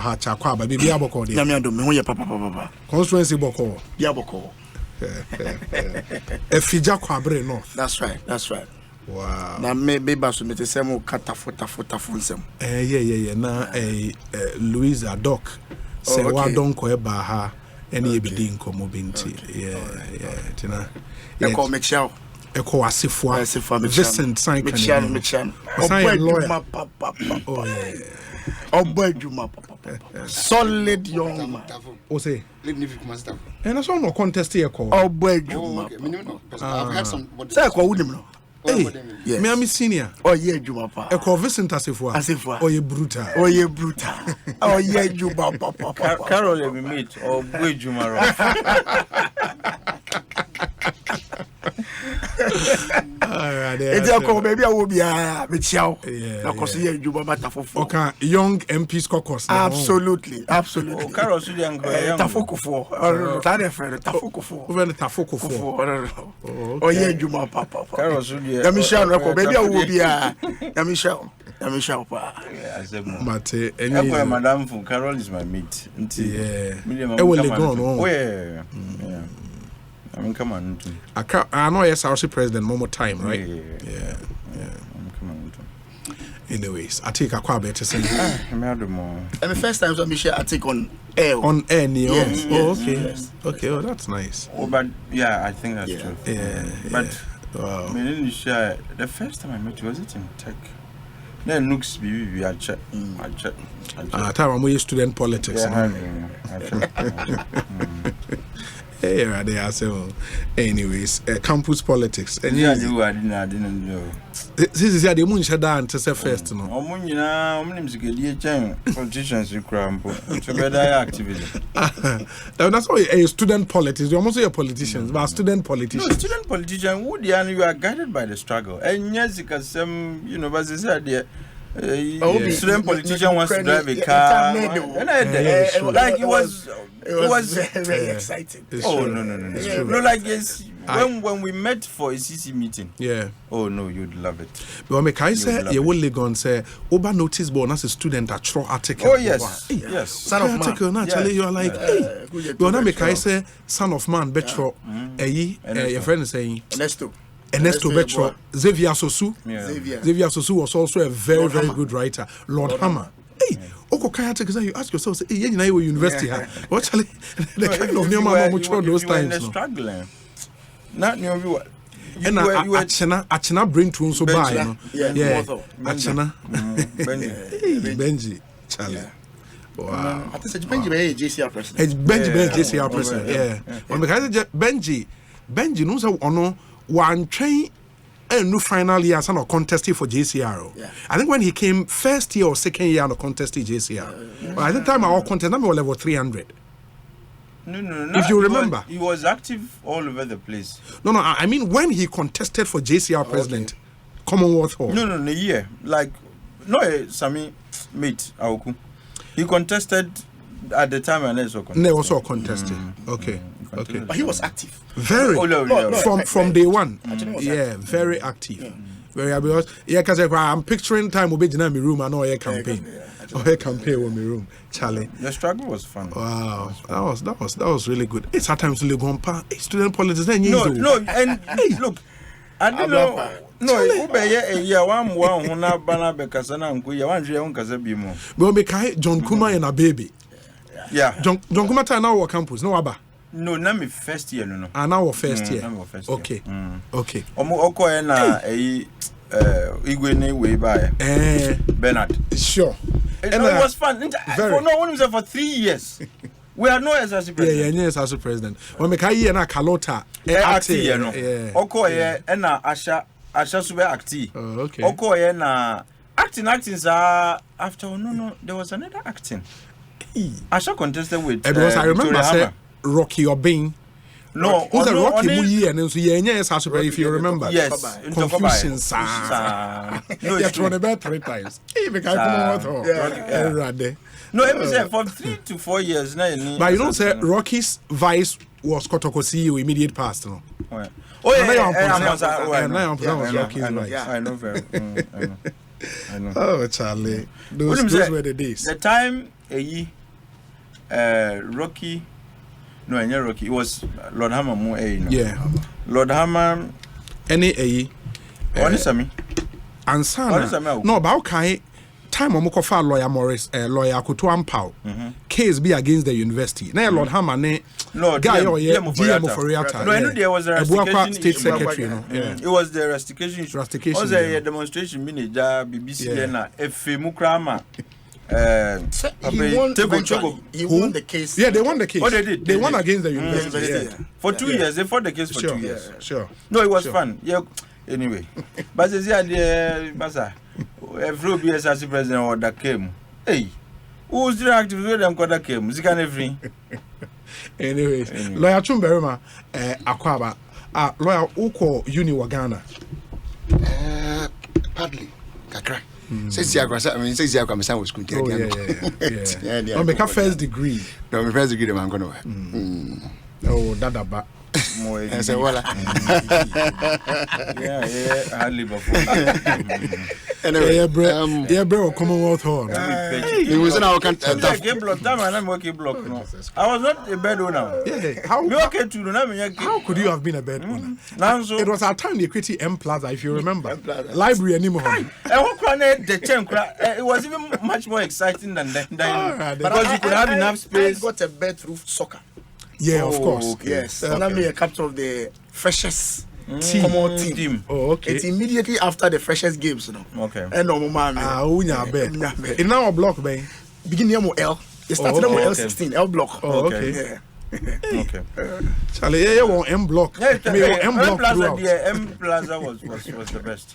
ha chakwa ba bibia boko de nyame adom me ho ye papa constituency boko bia boko efija kwabre no. That's right. Wow. Na me ba so mete sem o katafo nsem. Yeah. Na Louise Adok say wa don ko e ba ha ene e bidi nkomo binti. Yeah. Tina. E ko me chiao. E ko asefo Vincent Sign me chiao. Papa. Oh yeah. Obadjuma papa. Solid young man. O say Let me come and stuff. and I saw no contest here call. Obadjuma. I've had some say ko wunim no. Hey, me am senior. Oh yeah, Juma pa. E ko Vincent Asefo. Oh yeah, brutal. Oh yeah, Juma papa. Carol we meet or Obadjuma. It's a call baby. I will be a chiao. Na kosi ye Juma matafofo. Okay, young MPs caucus. Absolutely. Oh, Carol Sudian Tafokofo. Tafokofo. Over the Tafokofo. Oh yeah, Juma papa. Carol Sudian. Michelle, baby, I will be a Michelle. Pa. Mate, any Madame from Carol is my mate. Yeah. I will go on. Oh yeah. I mean, come on. I know yes, I was president one more time, right? Yeah. Come on. Anyways, I take a quite better say. And the first time so Michelle I take on air. On air, yes, okay. Yes. Okay, oh that's nice. Oh, but yeah, I think that's true. Yeah. But wow. The first time I met you, was it in tech? Then looks be I check. Time I'm student politics. Hey, they are so. Anyways, campus politics. And I didn't know. This is the moon shadan to say first, no. Politicians you cramp. So better activity. That's why a student politics. You almost say a politicians, but student politicians. No, student politician. Would you are guided by the struggle? And yes, because some universities are there. Student politician wants to drive a car. Like it was very exciting. Oh no. It's true. No, like yes, when we met for a CC meeting. Yeah. Oh no, you'd love it. But me kai say you will go and say Oba notice board as a student at throw article. Oh yes. Son of article naturally you are like hey. You know me kai say son of man betro your friend is saying Ernesto Betro, Xavier Sosu. Xavier Sosu was also a very good writer. Lord Hammer. Hey, Okokaya take you ask yourself, say, you know university. What the kind of new man much those times. Struggling. Not new and Achena bring to so by. Yeah. Achena. Benji. Charlie. Wow. I think Benji JCR president. It's Benji JCR president. Yeah. When Benji knows how ono one train and no final year son of contesting for JCR. Yeah. I think when he came first year or second year on contesting JCR. But at the time our contest number was level 300. No. If you remember. He was active all over the place. No, I mean when he contested for JCR president, Commonwealth Hall. No, yeah. Like Sami mate Aoku. He contested at the time and also contested. Okay. But he was active. Very. From day one. Yeah, very active. Very because because I'm picturing time we be in my room and all your campaign. Campaign with my room. Charlie. The struggle was fun. Wow. That was really good. It's at times really gone student politics then No, and hey, look. I don't know. No, one na bana because na nku ya wan hwe kasa bi mo. But me kai John Kuma and a baby. Yeah. John Kuma time now campus no aba. No, na me first year no. And now first year. Okay. Okay. Omo na Igwe ne way by. Bernard. Sure. And it was fun. For 3 years. We are no SRC president. Yeah, SRC president. When me kai na Kalota acti no. Okoye na Asha sube acti. Okay. Okoye na acting after no there was another acting. Asha contested with because I remember say Rocky Obin. No, who's a Rocky Muyi and so SRC if you remember. Yes. Confusion No, it's run about 3 times. Even I come out. No, it was from 3 to 4 years now. But you don't say Rocky's vice was Kotoko CEO immediate past, no. Oh yeah, I know very. I know. Oh, Charlie, those were the days. The time Rocky. No, I know Rocky. It was Lord Hammer more. Yeah. Lord Hammer. Any What is me? Ansana. No, but okay. Time on Mokofa lawyer Morris, lawyer Kutu Ampao. Case be against the university. Now Lord Hammer ne guy or DM for Riata. No, I know there was a rustication state secretary. It was the rustication. Rustication. Was a demonstration manager BBC na Efe Mukrama. He won the case. Yeah, they won the case. Oh, they did. They won against the university. Yeah. For 2 years. They fought the case for 2 years. Sure. No, it was fun. Yeah. Anyway, but the Basa, every BSRC president or that came. Hey, who's the active with them that came? Zikan every. Anyways, lawyer Chumberima, Akwaba, lawyer Uko Uni Wagana. Partly, Kakra. Says Yagra, my son was good. Yeah. On make a first degree. No, my first degree, I'm going to. Oh, that. I said, well, yeah, I live before. Anyway, bro, Commonwealth Hall. It was in our country. I'm working block. I was not a bed owner. Yeah, how could you have been a bed owner? It was our time they created M Plaza, if you remember. Library anymore. It was even much more exciting than that. Because you could have enough space. Got a bed roof soccer. Yeah, of course. Okay. Yes. And I'm a captain of the freshest team. Oh, okay. It's immediately after the freshest games, you know. Okay. And no man. In our block, bay. Beginning of L. It started with L16, L block. Oh, okay. Yeah. Okay. Charlie, yeah, you M block. M Plaza was the best.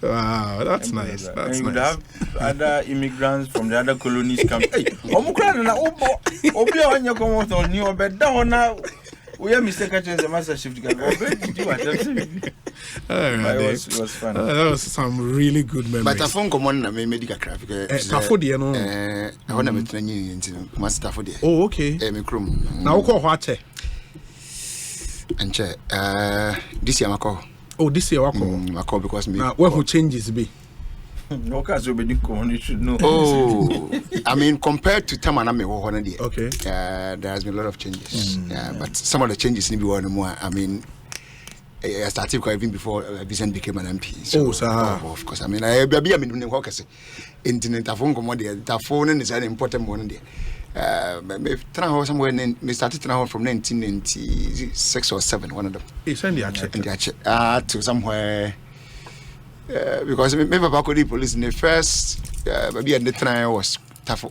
Wow, that's nice. That's and you nice. would have other immigrants from the other colonies come. Hey, Obi on your come on new bed down now. We are Mr. Catcher the master shift. It was fun. That was some really good memories. But I phone come on and medical traffic. Tafodia, no. I want to train you into Master for the. Oh, okay. Now, call what? And check. This year, I call. Oh, this year, I call because me. Where who changes be? No, because you should know. Oh, I mean, compared to time and I'm okay. There has been a lot of changes. But some of the changes need to be one more. I mean, I started quite even before Vincent became an MP. So, of course, I mean, I mean, internet the phone is an important one there. Somewhere we started from 1996 or 7, one of them. It's in the check. To somewhere. Because maybe about the police in the first maybe at the time was tough.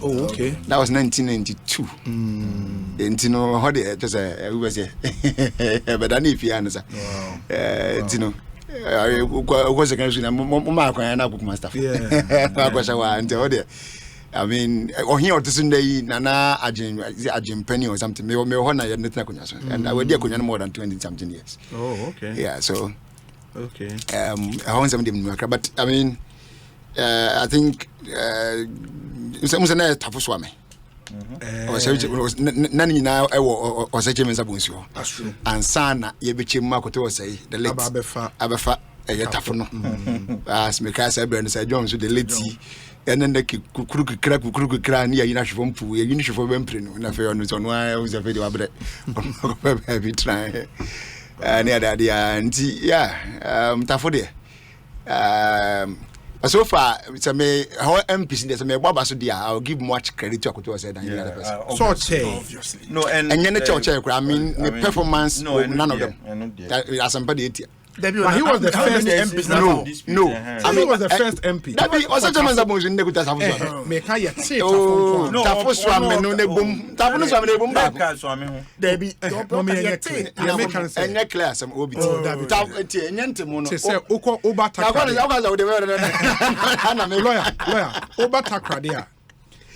Oh, okay. That was 1992. And you know how they just we was but I need to answer. You know I was a kind of my stuff. I mean, or here to Sunday, Nana, Ajin Penny or something. Me and I would do more than 20 something years. Oh, okay. Yeah, so. Okay. I want something new, but I mean, I think it's a tough swami. Was none now or such a message. That's true. And Sana, you became Marco say the late Abefa, a tafono. As Mikasa Burns said, Jones with the lady, and then the crooked crack near Uniform Poo, a uniform emprint, and I feel on why I was a video of it. Have you tried? Near that, Tafode. So far, it's a me how MPs there's a me Baba so dear. I'll give much credit to Akuto said than the other person. Obviously. No, and church, I mean, the performance, none of them. As somebody. But he was the first MP. No. I mean, he was the first MP. That be also Germans are in the good as make I say, no, Tafoswam, no, they boom, Tafoswam, they boom back. There be no class, some Obi, Niantemono, say, Oko Obatakra, lawyer, Obatakra, there.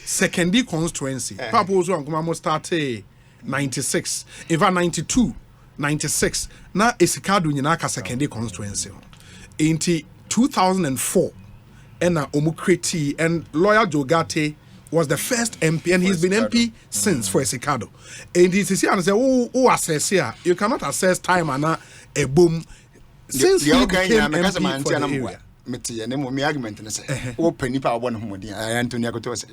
Secondary constituency. Papa was one, started 96, even 92. 96 na esikado nyina ka secondary constituency in 2004 and Omukreti and lawyer Jogate was the first MP and he's been MP since for esikado and he say and say oh assess here you cannot assess time and a boom since he became MP for the area. Me argument na say o pani pa won homodi Anthony Akoto say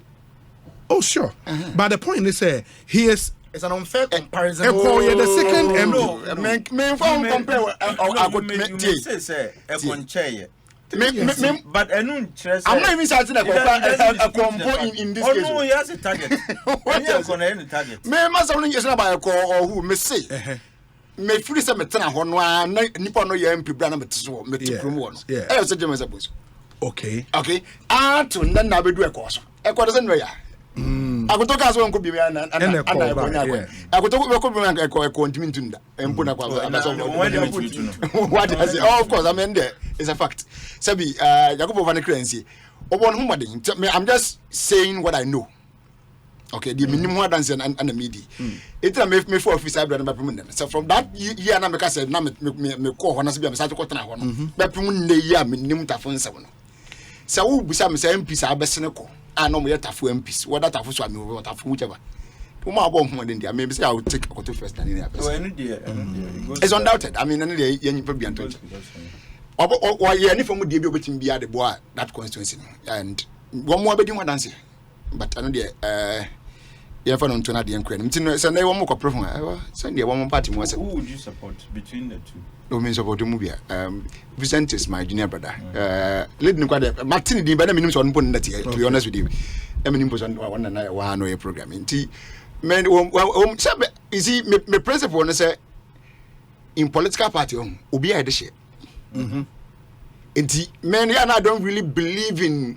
Oh, sure. But the point is, he is. It's an unfair comparison. The second compare. But I'm not even starting a compo in this case. Oh no, he has a target. What is on any target? Me must only just about a call or who may say. Me free some metana honwa nipa no ye MP bra na meteso metikrum wo no. E say James Abus. Okay. Okay. To nna na bedu ekoso. Ekoso no ya. Akotoka so nko bi me na akonya. Akotoka bi me eko ntimi ntunda. Empo na kwa. What does it? Oh, of course, I mean there is a fact. Sabi Jacob van Krensi. I'm just saying what I know. Okay, the minimum dance and the media. It me for office I brother permanent. So from that year na make say na me call when I say me start to na ho no. Be permanent year minimum tafon se no. Se wo busa me say MP sa abesene ko. No me tafo MPs. What that tafo so me what tafo whichever. Uma abo ho den dia me say I will take a first than any other. Oh, any day. It's undoubted. I mean any day yen pa bi anto. Or ye ni from dey bi obetim bia de boa that constituency and one more be one dance. But I know the yeah for no na de enkra nim tin say na one more kopro ho say one more party mo say who would you support between the two? No me support mu bia Vincent is my junior brother lead ni kwa de Martin din ba na minim so no pon na tie to be honest with you eminim po so one na wa no program nti men say you see me principle no say in political party obi a de share nti men yeah I don't really believe in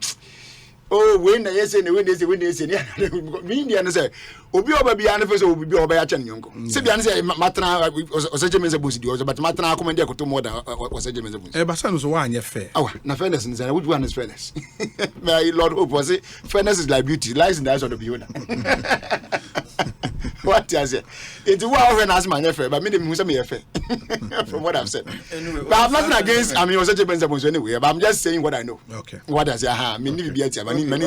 when I say when they say me Indian say obi oba bia na fe so obi oba ya chen nyonko se bia na say matana osaje menza busi di but matana akoma ndi akoto more than osaje menza busi ba sa no so wa anye fair na fairness is which one is fairness my lord hope was say fairness is like beauty lies in the eyes of the beholder what you say it wa when as man fair but me dem say me fair from what I've said anyway, but I'm nothing against I mean osaje menza busi anyway but I'm just saying what I know. Okay, what I say me need be ati many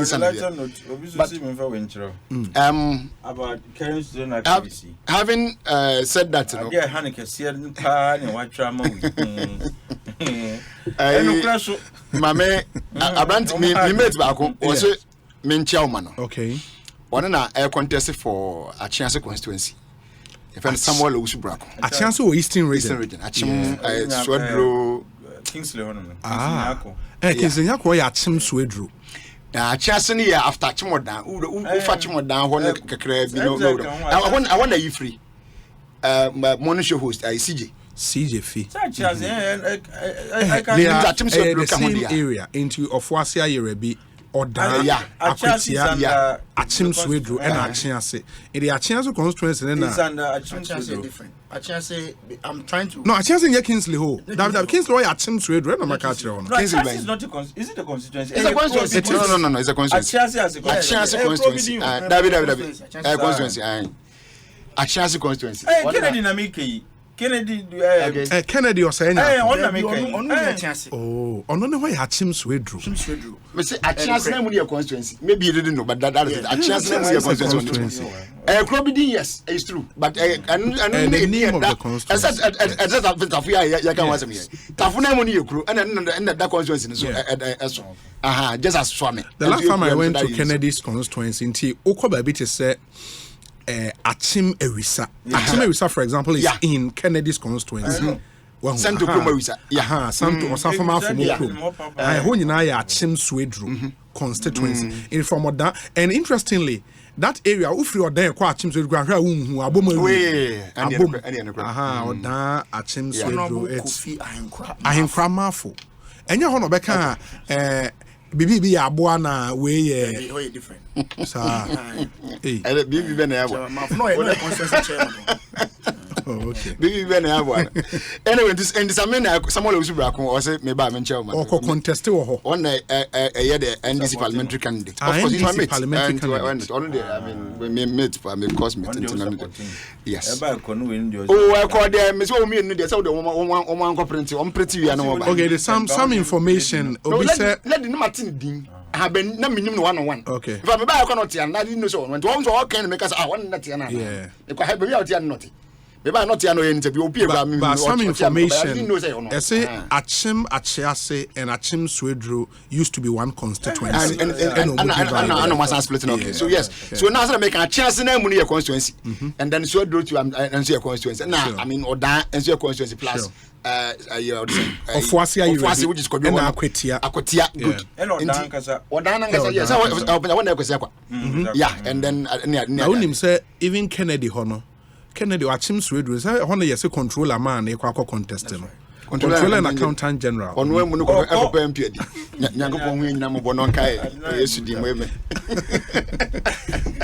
about carrying student activity. Having said that, you know, Hanika said, "What drama?" Mame, Abant me met back was it men chairman. Okay, one na air contest for a chance constituency. If I'm somewhere Louis Braco, a chance of Eastern region, Achim Swedro Kingsley. Kingsley Yako Achim Swedro. Chance here after Chimodan, who fetch more down one kakre, I want you free. Morning show host, CJ fee. They are the same area into Ofwasia Yerebi or Daya, Akwatia, Achim Swedro, and Achiase. In the Achiase constituency, and Achiase different. Achiase, I'm trying to. No, Achiase in Kingsley Ho. That Kingsley Achim Swedro, and Macacho. Achiase is not a constituency. Is it a constituency? It's a constituency. No, it's a constituency. Achiase constituency. David. Constituency. Achiase constituency. Kennedy Namike. Kennedy Kennedy or saying oh no why Achim Swedro. Me say Achiase na mu your constituency. Maybe you didn't know but that is it. Achiase na mu your constituency. Krobidi yes, it's true. But and the name of the constituency. I can was me. Tafuna mu your crew and that constituency so just as Swami. The last time I went to Kennedy's constituency in Okoba bit say Achim Ewisa. Achim Ewisa, for example, is in Kennedy's constituency. Santo Ewisa. Santo Osafama Fumo. I hold in Achim Swedro constituency. In from that, and interestingly, that area, if you are there, Achim Swedro, who are booming. Achim Swedro, it's Ahinkra Mafu. And you're on a Bibi Abuana way different. Bibi okay. Bibi anyway, this I mean someone who's black or say maybe I'm chairman. Or contest or on a the NDC parliamentary candidate. Of course, he's my mate. Only I mean we meet for me cause meeting. Yes. Oh, I call them Miss Omi and the so the one corporate on pretty okay, there's some information. Let the Martin Dean have been no minimum 1 Okay. If I'm about cannot and I didn't know so when to all can make us I want that. Yeah. If I have be out here not. maybe not no interview but some information I say Achim Achiase and Achim Swedru used to be one constituency and was splitting. Okay, so yes, so now I make a chance in a constituency and then Swedru to and see a constituency. Now I mean Odan and see a constituency plus Ofuasia which is called Akwatia good and Odan yes I want to go yeah and then I wouldn't say even Kennedy Hono Kennedy Achim Swedru say Hono yes controller man e kwa contest no controller and accountant general on when no go MP nyankopon hu nyina mo bono kai yesu di mo eme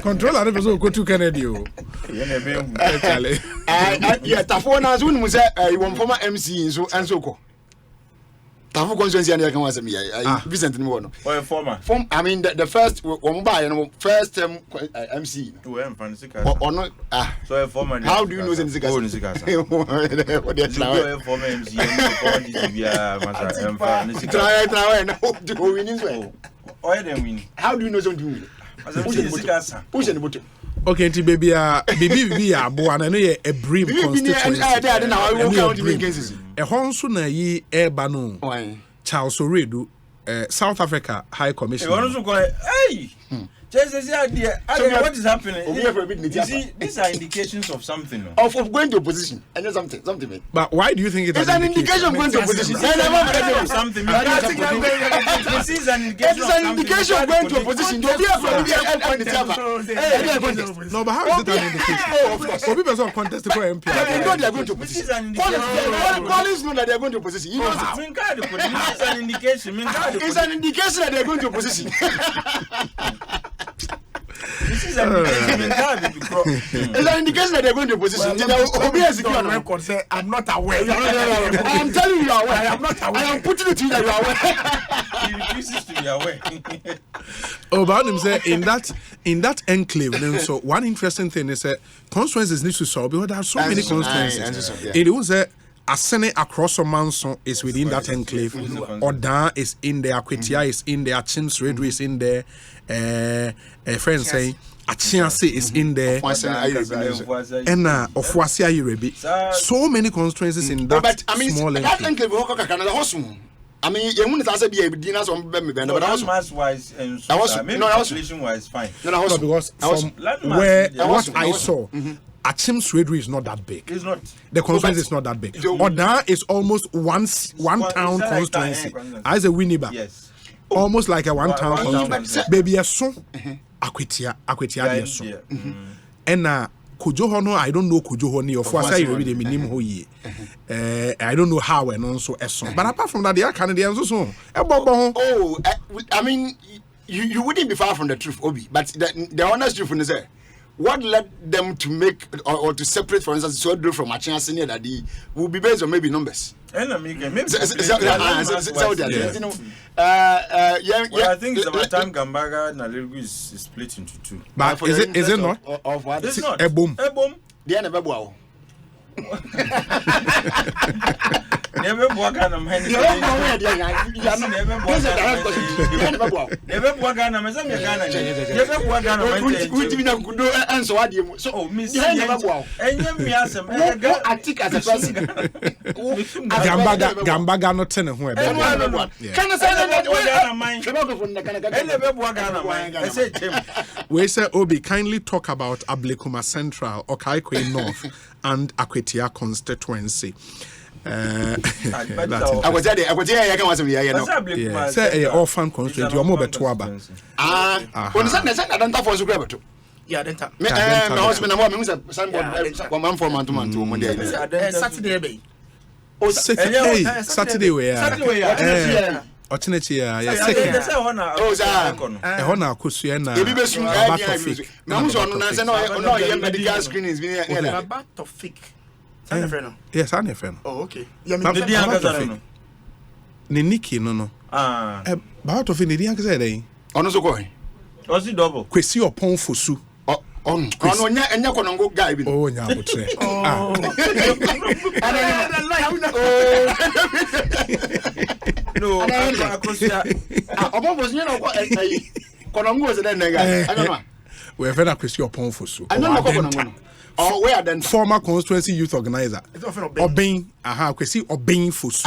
controller na person go to Kennedy o yeah tafo na so nu say you former MC so enso ko tafo constituency and can was me Vincent ni mo no or former I mean the first one buy no first MC or no so a former how do you know Nsika what they try former MC try na do winning so how do you know something push the button okay nti baby abo na no ye a brief constituency e honso na yi eba no Charles Oredu South Africa High Commission hey Jesus, what is happening? You see, these are indications of something. Of going to opposition. I know something. But why do you think it's an indication of going to opposition? This is an indication of going to opposition. No, but how is it an indication? Of course. For people who contest for MP, they know they are going to opposition. Police know that they are going to opposition. You know, it's an indication. It's an indication that they are going to opposition. This is an indication that they're going to position. I'm not aware. I am telling you, you are aware. I am not aware. I am putting it to you that you are aware. He refuses to be aware. Oh, but him say in that enclave. Then so one interesting thing is that constituencies need to solve because there are so many constituencies. It was a Asene across Manson is within that enclave. Odan is in there. Akwatia is in there. Achim Swedru is in there. A friend saying Achiase is in there. And Ofuasia Yurebi. So many constituencies in that small enclave. I mean, you wouldn't answer be a dinner on Bembe, but mass wise and population wise fine. No, because from where what I saw. Achim Swedru is not that big. It's not. The constituency is not that big. Oda is almost one town constituency. As a Winneba. Yes. Almost like a one town constituency. Baby, a son. Akwatia so. And Kujo Hono, I don't know Kujo Honi or Fuasa you the minimum ho ye. I don't know how and also a song. But apart from that, they are Canadians also. Oh, I mean, you wouldn't be far from the truth, Obi. But the honest truth is there. What led them to make or to separate, for instance, Swedru from Achia Senior that will be based on maybe numbers? And I mean, maybe. I think it's about time Gambaga Nalirgu is split into two. But is it not? Of what? It's not. A boom. They never wow. Never walk on a man. Gambaga not ten who we say Obi kindly talk about Ablekuma Central or Kaikwe North and Akwatia constituency. I was there. I can watch me. Say a orphan constituency. You are more better. When I don't have for grab to. Yeah, then tap. My husband and mom was a son one for month to month. Saturday. Oh, Saturday. Where? Ochineci ya second. Oh, za. Ehona kusuena. Battlefield. Na muso no say no ye medical screenings bi here. Battlefield. Yes, I never know. Oh, okay. Niki no. Battlefield ni dianka say dey. Ono so ko. Was it double? Kwesi opon fosu. Ono enya konongo guy bi. Oh, nya botre. No, Obo was you know konongo was that nigga. I don't know. we have Akwesi Opon Fosu. Oh, where then? Former constituency youth organizer. Obin, Akwesi Obin Fosu.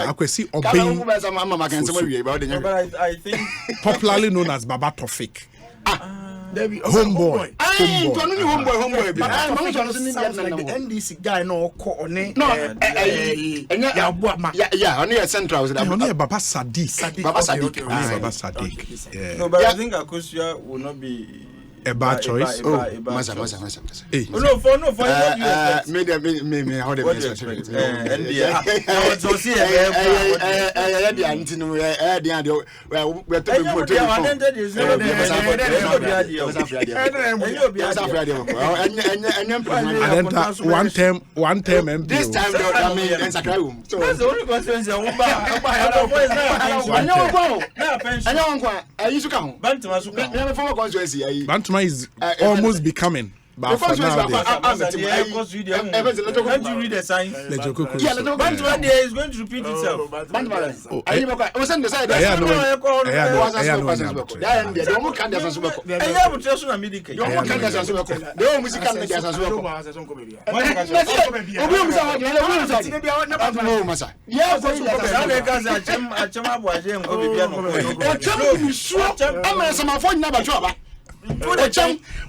Akwesi Obin. But I think popularly known as Baba Tofik. Homeboy. Homeboy. But the NDC guy no only a central. Only Baba Sadiq. Baba Sadiq. Yeah. No, but I think Akosia will not be a bad choice. Masa. Hey. No, for me how the best. One term MP. This time I mean that's the only consequence Bantama is almost becoming. But for now, can't you read the sign? Bantama is going to repeat itself.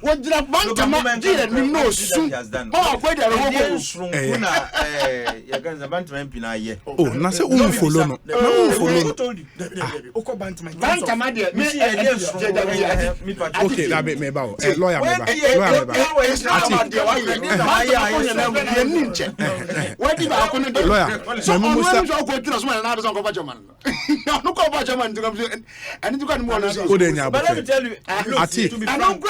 What did a Bantama did no soon? Oh, quite a oh, Nasa won't follow. Okay, that bit me about lawyer. I don't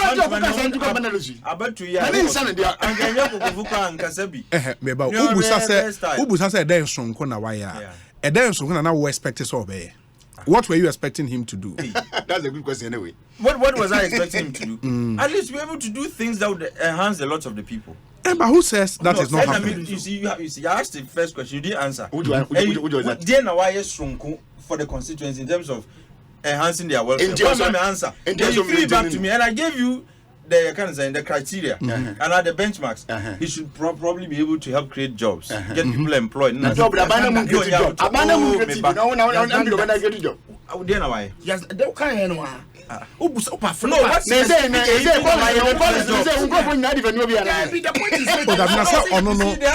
what were you expecting him to do? That's a good question anyway. What was I expecting him to do? At least be able to do things that would enhance the lot of the people. But who says that is not happening? You see, you asked the first question, you didn't answer. Would you for the constituency in terms of enhancing their welfare? What's my answer? Then you threw it back to me, and I gave you the criteria and at the benchmarks. He should probably be able to help create jobs, get people employed. Yes, they can't. No, what's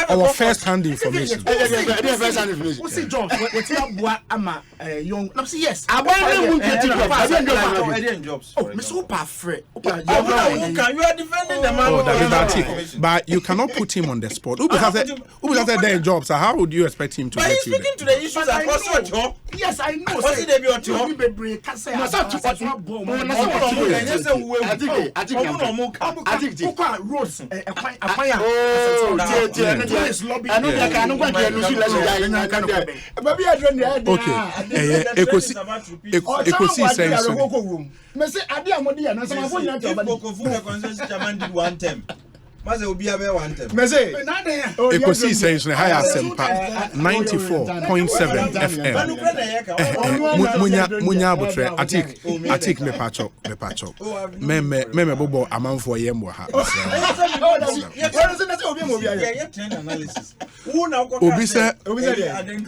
our first-hand information. What's the job? What's your young? Yes, jobs. Oh, Miss Upafre. You are defending the man. But you cannot put him on the spot. Who has their jobs? So how would you expect him to? But he's speaking to the issues across your job. Yes, I know. What's it about your job? Ekosiisen higher sempa 94.7 FM. Munya abutre atik me pacho. Me bobo amanfo yemwo ha.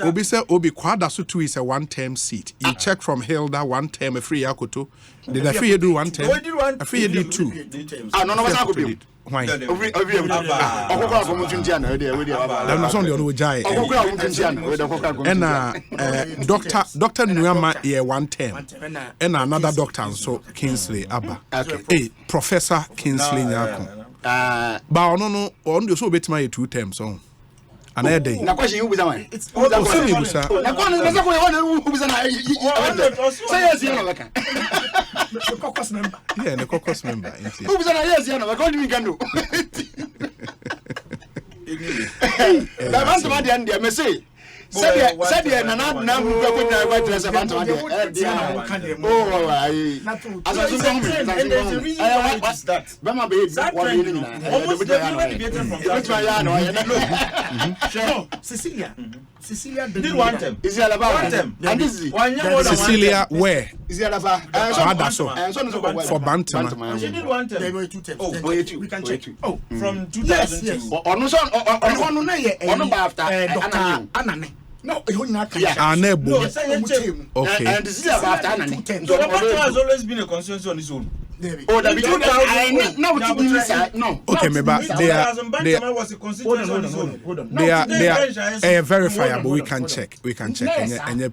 Obi say obi kwada so two is a one-term seat. You check from Hilda one term a free yakoto. Did a free do one term? A free do two. Why? Doctor Nuyama here one term, and another doctor so Kingsley Abba. Hey, Professor Kingsley Nyako. But no, on the so bit my 2 terms on. Another day. Na question you buza man. It's na kwani nasa ko wona buza na. Say yes you know ka. The caucus member. Yeah, the caucus member. Who buza na yes you know ka do we can do. Sadia na mu ko na wa dress about one. Oh, Bama be almost Cecilia did one time. Is it about and this is Cecilia where? Is it about for Bantam. She did one time. There were 2 times. Oh, we can check. Oh, from 2002. On after Anane. No, you not yeah. Anebo. Okay. And this is about Anane. So Bantam has always been a consensus on his own. Oh, that no. Okay, maybe they are was a constituency on his own. They are verifiable. We can check. We can check. Yes, and the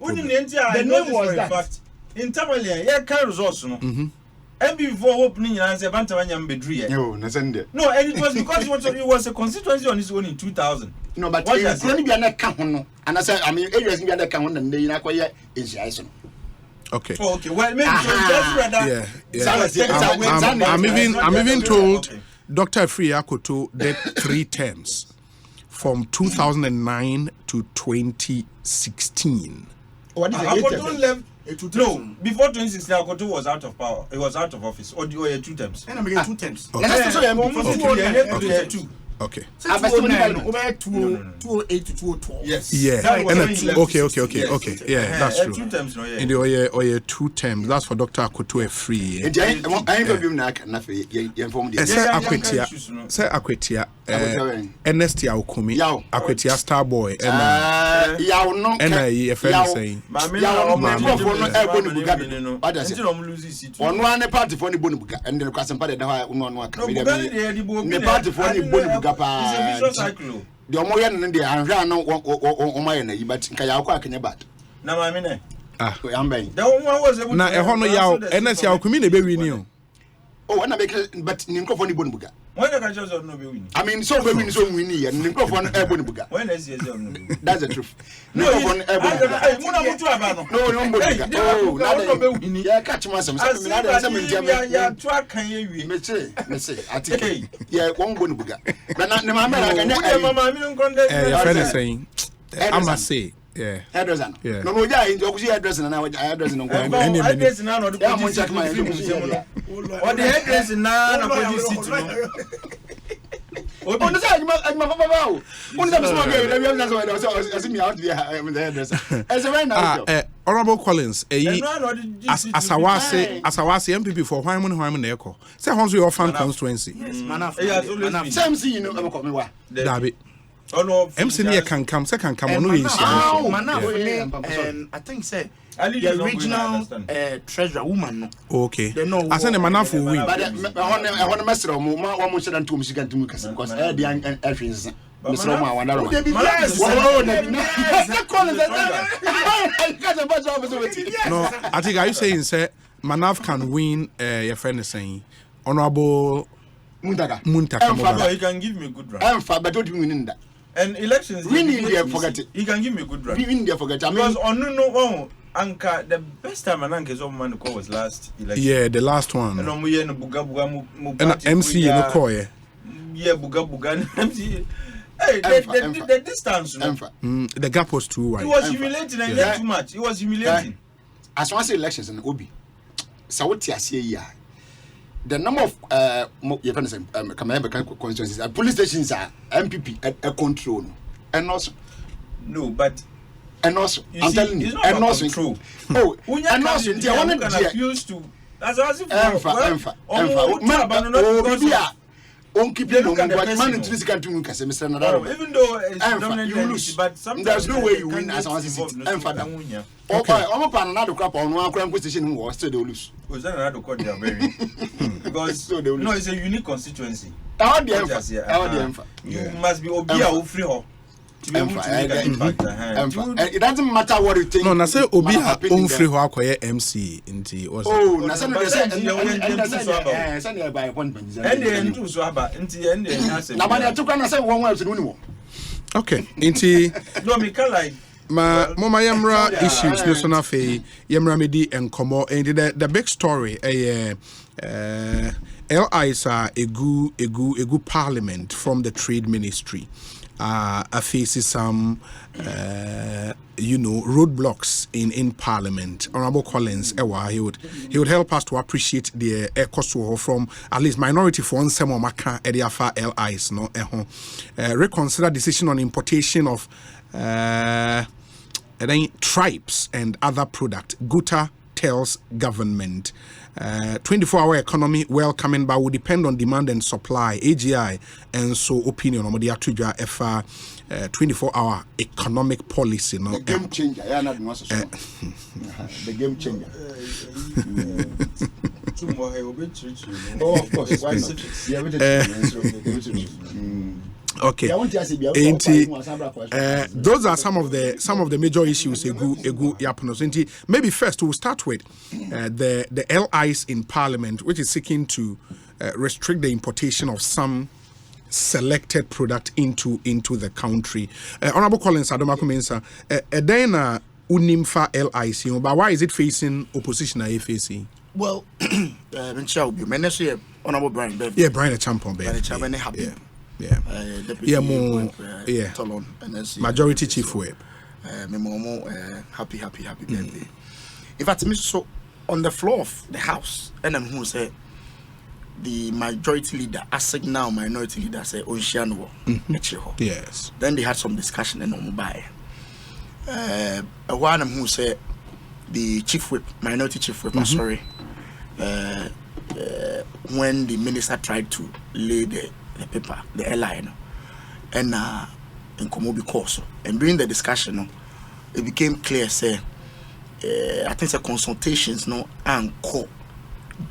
name was that. In Tamalia, yeah, can resource no. And before opening and say Bantam bedri. No, and it was because it was a constituency on his own in 2000. No, but it's going to be an account. And I said, I mean, areas in the account and they are quite is okay. Oh, okay. Well, maybe just rather. Yeah. I'm even told Dr. Free Akoto did 3 terms from 2009 to 2016. What is Akoto left? No, before 2016, Akoto was out of power. He was out of office. Or 2 terms. And I'm getting 2 terms. Okay. Over 2008 to 2012. Yes. Yeah. Okay. Yeah, that's true. 2 terms, no, yeah. In the 2 terms, that's for Dr. Akoto free. I Say Akwetia. Ernestia Okumi. Akwetia Starboy. And a friend saying. One party for the Bonubuga and the Casampa party for the Bonubuga. It's a vicious cycle. The Omoyan and the Anjano on my name, but Kayaka can about. Now, I mean, I'm baying. The one was able to. Now, a honor yao, Ernestia Okumi, baby, new. Oh, and I make but Ninko for the Bonubuga. When the countries are not winning. I mean, so women so winning and Ninko for Bonubuga. When is it? That's the truth. No, no, yeah, catch myself. I saying, I must say. Yeah. Hairdresser. Yeah. No, yeah, in the hairdresser and I hairdresser no go. Hairdresser now no do. What the hairdresser now na go sit no. On the side, my papa. On the small girl, we have not so me out there the hairdresser. As a right now. Honorable Collins, asawase MPP for why mon na eko. Say Honso your fan constituency. Yes, Manaf. Same thing you know am come wa. Dabi. MC near can come, second come on. And I think say the original treasurer woman. Okay. I send a man for win. But I want to mess around more almost than 2 Michigan to because the entrance. Mr. Roma, no, I think are you saying say Manaf can win your friend is saying Honorable Muntaka. He can give me a good run. But don't you win that? And elections, winning there, forget it. He can give me a good run. Winning there, forget it. Because on no Anka, the best time an Anka's own man was last election. Yeah, the last one. And we in Buga and MC in the core. Yeah, Buga MC. Hey, the distance. The gap was too wide. It was humiliating and yet too much. It was humiliating. As one say elections in Obi, so what you see the number of constituencies, police stations are MPP a control, and also no, but and also I'm telling you, and also true. Oh, and also they want to refuse to. As I was even though it's you lose, but there's no way you win as one city. Okay, another crap on one crime position was still they lose. Was that another court they are very because no, it's a unique constituency. You must be Obia or free her to be able to make an impact. It doesn't matter what you think. No, I say Obia own free her acquire MC into also. Oh, and okay, into no, me like Mama Yamra issues national fee Yamra Medi and Como and the big story LI is a good parliament from the trade ministry. faces some roadblocks in Parliament. Honorable Collins, he would help us to appreciate the Ekosiisen from at least minority for some maka ediafa LIs no reconsider decision on importation of tribes and other product. Guta tells government 24-hour economy welcoming but will depend on demand and supply. AGI and so opinion on the 24-hour economic policy. No? The game changer. The game changer. Oh, of course. Why not? Okay. Those are some of the major issues. Maybe first we'll start with the LIs in Parliament, which is seeking to restrict the importation of some selected product into the country. Honorable Collins Adoma Kumensa, then unimfa LIC, but why is it facing opposition? Are you facing? Well, Honorable Brian Bev. Yeah, Brian Champon Bev. Yeah. Majority Chief Whip. Happy birthday. In fact, so on the floor of the House, and I'm who say the majority leader, asking now minority leader say Onshiano. Yes. Then they had some discussion and on by. One who say the Chief Whip, minority Chief Whip, sorry. When the minister tried to lay the paper, the airline, and in Komobi course, and during the discussion, it became clear. Say, I think the consultations and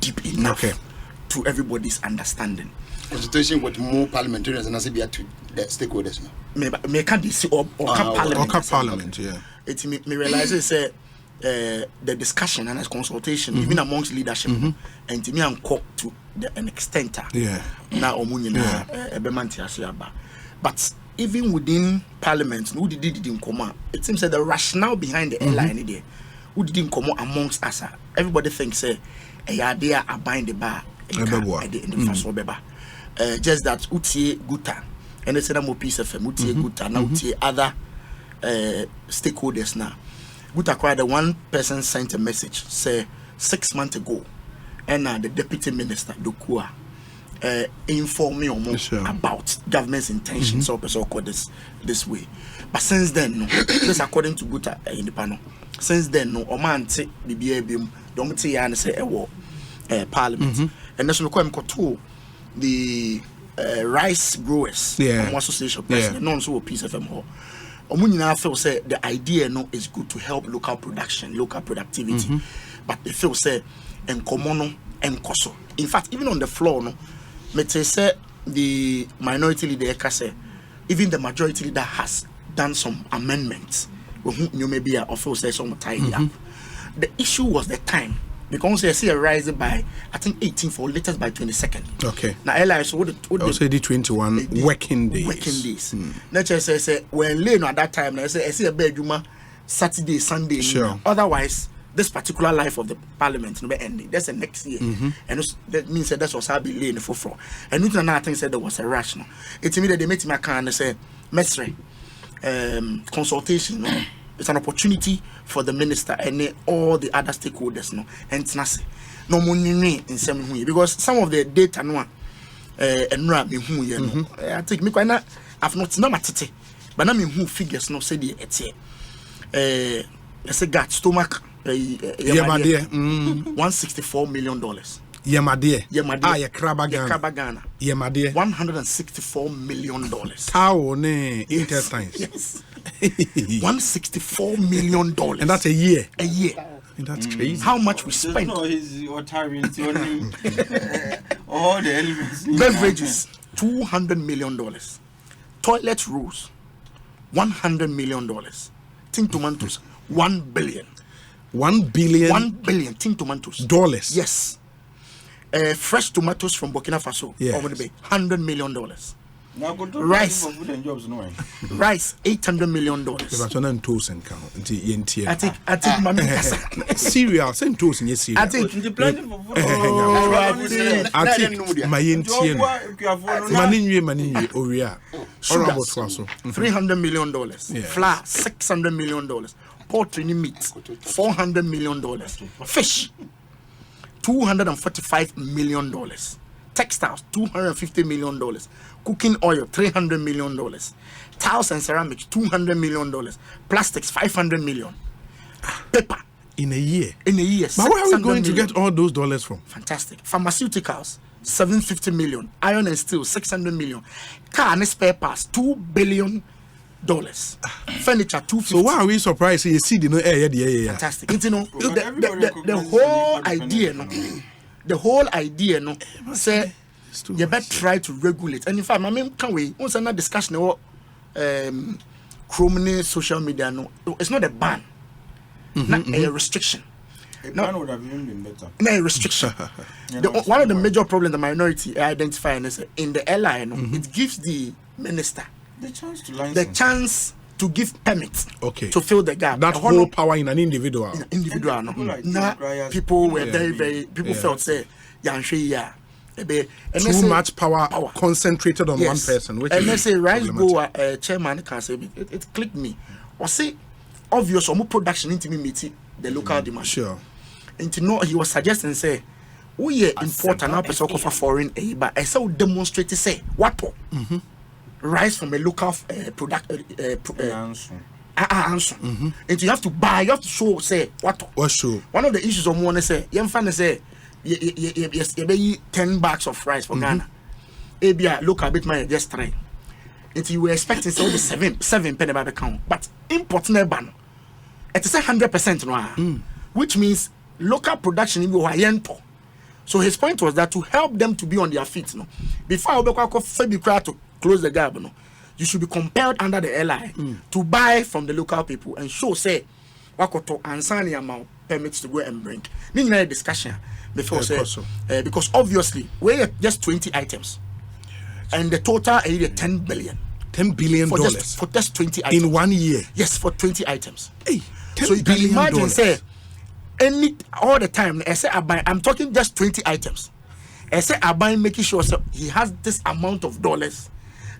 deep enough to everybody's understanding. Consultation with more parliamentarians and as to the stakeholders. May can't be or parliament, yeah. It me realize say the discussion and consultation even amongst leadership and to me and to an extent. Yeah. Now but even within Parliament, who didn't come? It seems that the rationale behind the airline there, who didn't come amongst us, everybody thinks a idea are buying the bar in the first beba. Just that Utie Guta and it's a more piece of Utie Guta now Utie other stakeholders now. Guta cried the one person sent a message say 6 months ago, and the deputy minister Dokua informed me about government's intentions or this way. But since then, this according to Guta in the panel. Since then, no Oman take the BABM don't say and say Parliament, and that's why I'm to the rice growers association president, non so a piece of them all. Omunina feel say the idea is good to help local production, local productivity, but they feel say and common and koso. In fact, even on the floor, me say the minority leader say even the majority leader has done some amendments. You may be a feel say some tidy up. The issue was the time. Because I see a rise by I think 18 for latest by 22nd. Okay. Now LI so what the 21 working days. Working days. Nature say when lane at that time I see a bedroom Saturday, Sunday. Sure. Otherwise, this particular life of the Parliament will be ending. That's the next year. And that means that that's what be lane for floor. And another thing said there was a rational. It's me that they met my car and say, Mestre, consultation. It's an opportunity for the minister and all the other stakeholders, and no money in some way because some of the data and I think me quite not I've not matete, but I mean who figures no say the let's say gut stomach $164 million. Yamade. Yamade. Krabagana. Yamade. $164 million. Cow ne intestines. Yes. $164 million. And that's a year. A year. That's crazy. How much we spent? No, his all the elements. Beverages, $200 million. Toilet rolls, $100 million. Tin tomatoes, $1 billion. 1 billion. 1 billion tin tomatoes. Dollars. Yes. Fresh tomatoes from Burkina Faso. Yes. $100 million. Rice $800 million. I think Mami cereal send toast in cereal. I think $300 million. Flour $600 million. Poultry meat $400 million. Fish $245 million. Textiles $250 million. Cooking oil $300 million. Tiles and ceramics $200 million. Plastics $500 million. Paper in a year. But where are we going to get all those dollars from? Fantastic. Pharmaceuticals $750 million. Iron and steel $600 million. Car and spare parts $2 billion. Furniture $250. So why are we surprised? You see the fantastic. You know the whole idea no say you better try to regulate. And in fact, I mean, can we once another discussion about criminal social media? No, it's not a ban, not a restriction. A ban would have even been better. Not a restriction. One of the major problems the minority identify is in the LI, it gives the minister the chance to license. The chance to give permits to fill the gap. That whole power in an individual. Now people were very people felt say too much power concentrated on one person. Which and they say Rice Go chairman can say it clicked me. Or say obvious or more production into me meet the local demand. Sure. And to know he was suggesting say we import an person for foreign but I saw demonstrate say what rice from a local product answer. And you have to buy, you have to show say what show. One of the issues of one say you say yes you 10 bags of rice for Ghana. Abia look a bit my just try. And you were expecting so the seven penny by the count. But import never it is 100% no. Which means local production in Wayento. So his point was that to help them to be on their feet, no, before to close the gap, no, you should be compelled under the LI to buy from the local people and show say wakoto ansani amount permits to go and bring. Meaning a discussion before because obviously we're just 20 items, and the total is $10 billion. $10 billion for just 20 items in 1 year. Yes, for 20 items. Hey, so you can imagine say all the time. I say I'm talking just 20 items. I say I buy making sure so he has this amount of dollars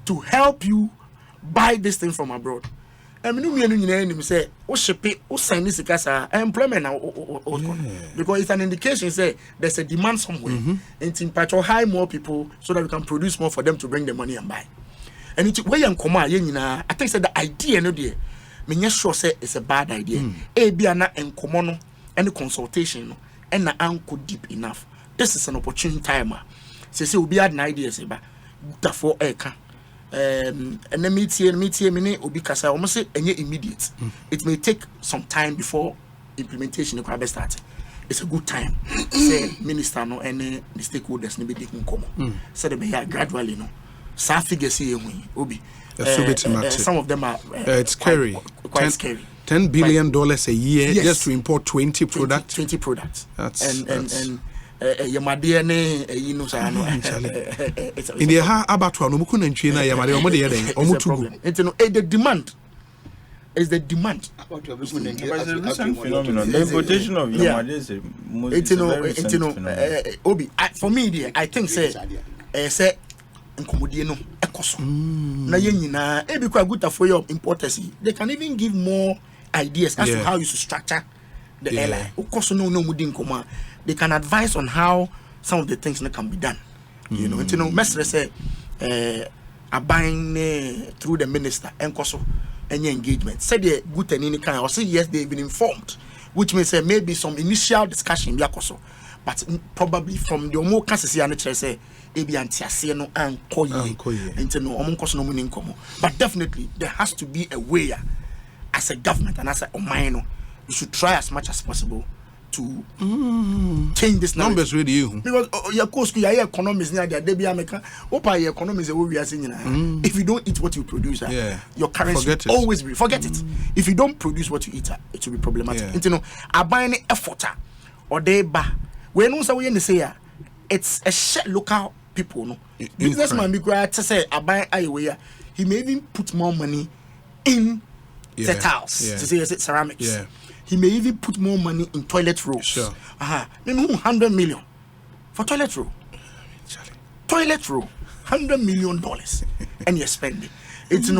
to help you buy this thing from abroad. I mean, say, sign this employment because it's an indication say there's a demand somewhere, and in part hire more people so that we can produce more for them to bring the money and buy. And it's way and come I think say the idea no dear. Me sure say it's a bad idea. Biana and common any consultation and na anko deep enough. This is an opportune time. Say we be had an idea say ba for eka. And then meet me obi kasa almost say any immediate. It may take some time before implementation can start. It's a good time. Say minister no any stakeholders ni be taking come. Say they be gradually no. Sa figure say obi. Some of them are it's scary. Quite scary. $10 billion a year just to import 20 products. 20 products. That's Yamadia you know in the ha abattoir no muku nantwie na yamade omo de yeden omo tugu. The demand is the demand. The importation of yamade Obi for me I think say nkomodie no ekoso na ye nyina e be kwa good for your importers. They can even give more ideas as to how you should structure the airline. Okoso no mudi nkoma. They can advise on how some of the things can be done. You know, Mestre say buying through the minister and koso any engagement. Say they good and any kind or say yes, they've been informed, which means maybe some initial discussion yakoso. But probably from the more cases say no but definitely there has to be a way as a government and as a minor we should try as much as possible to change this numbers really you because your course your economies near the Debbie America your economies we are seeing if you don't eat what you produce your currency always be forget it if you don't produce what you eat it will be problematic. You know, I buy any effort or they ba we no say we say it's a share local people, no. Businessman be glad to say abai ayewe. He may even put more money in the tiles, to say ceramics. Yeah. He may even put more money in toilet rolls. Sure. Maybe 100 million for toilet roll. Toilet roll, $100 million, and you're spending. It's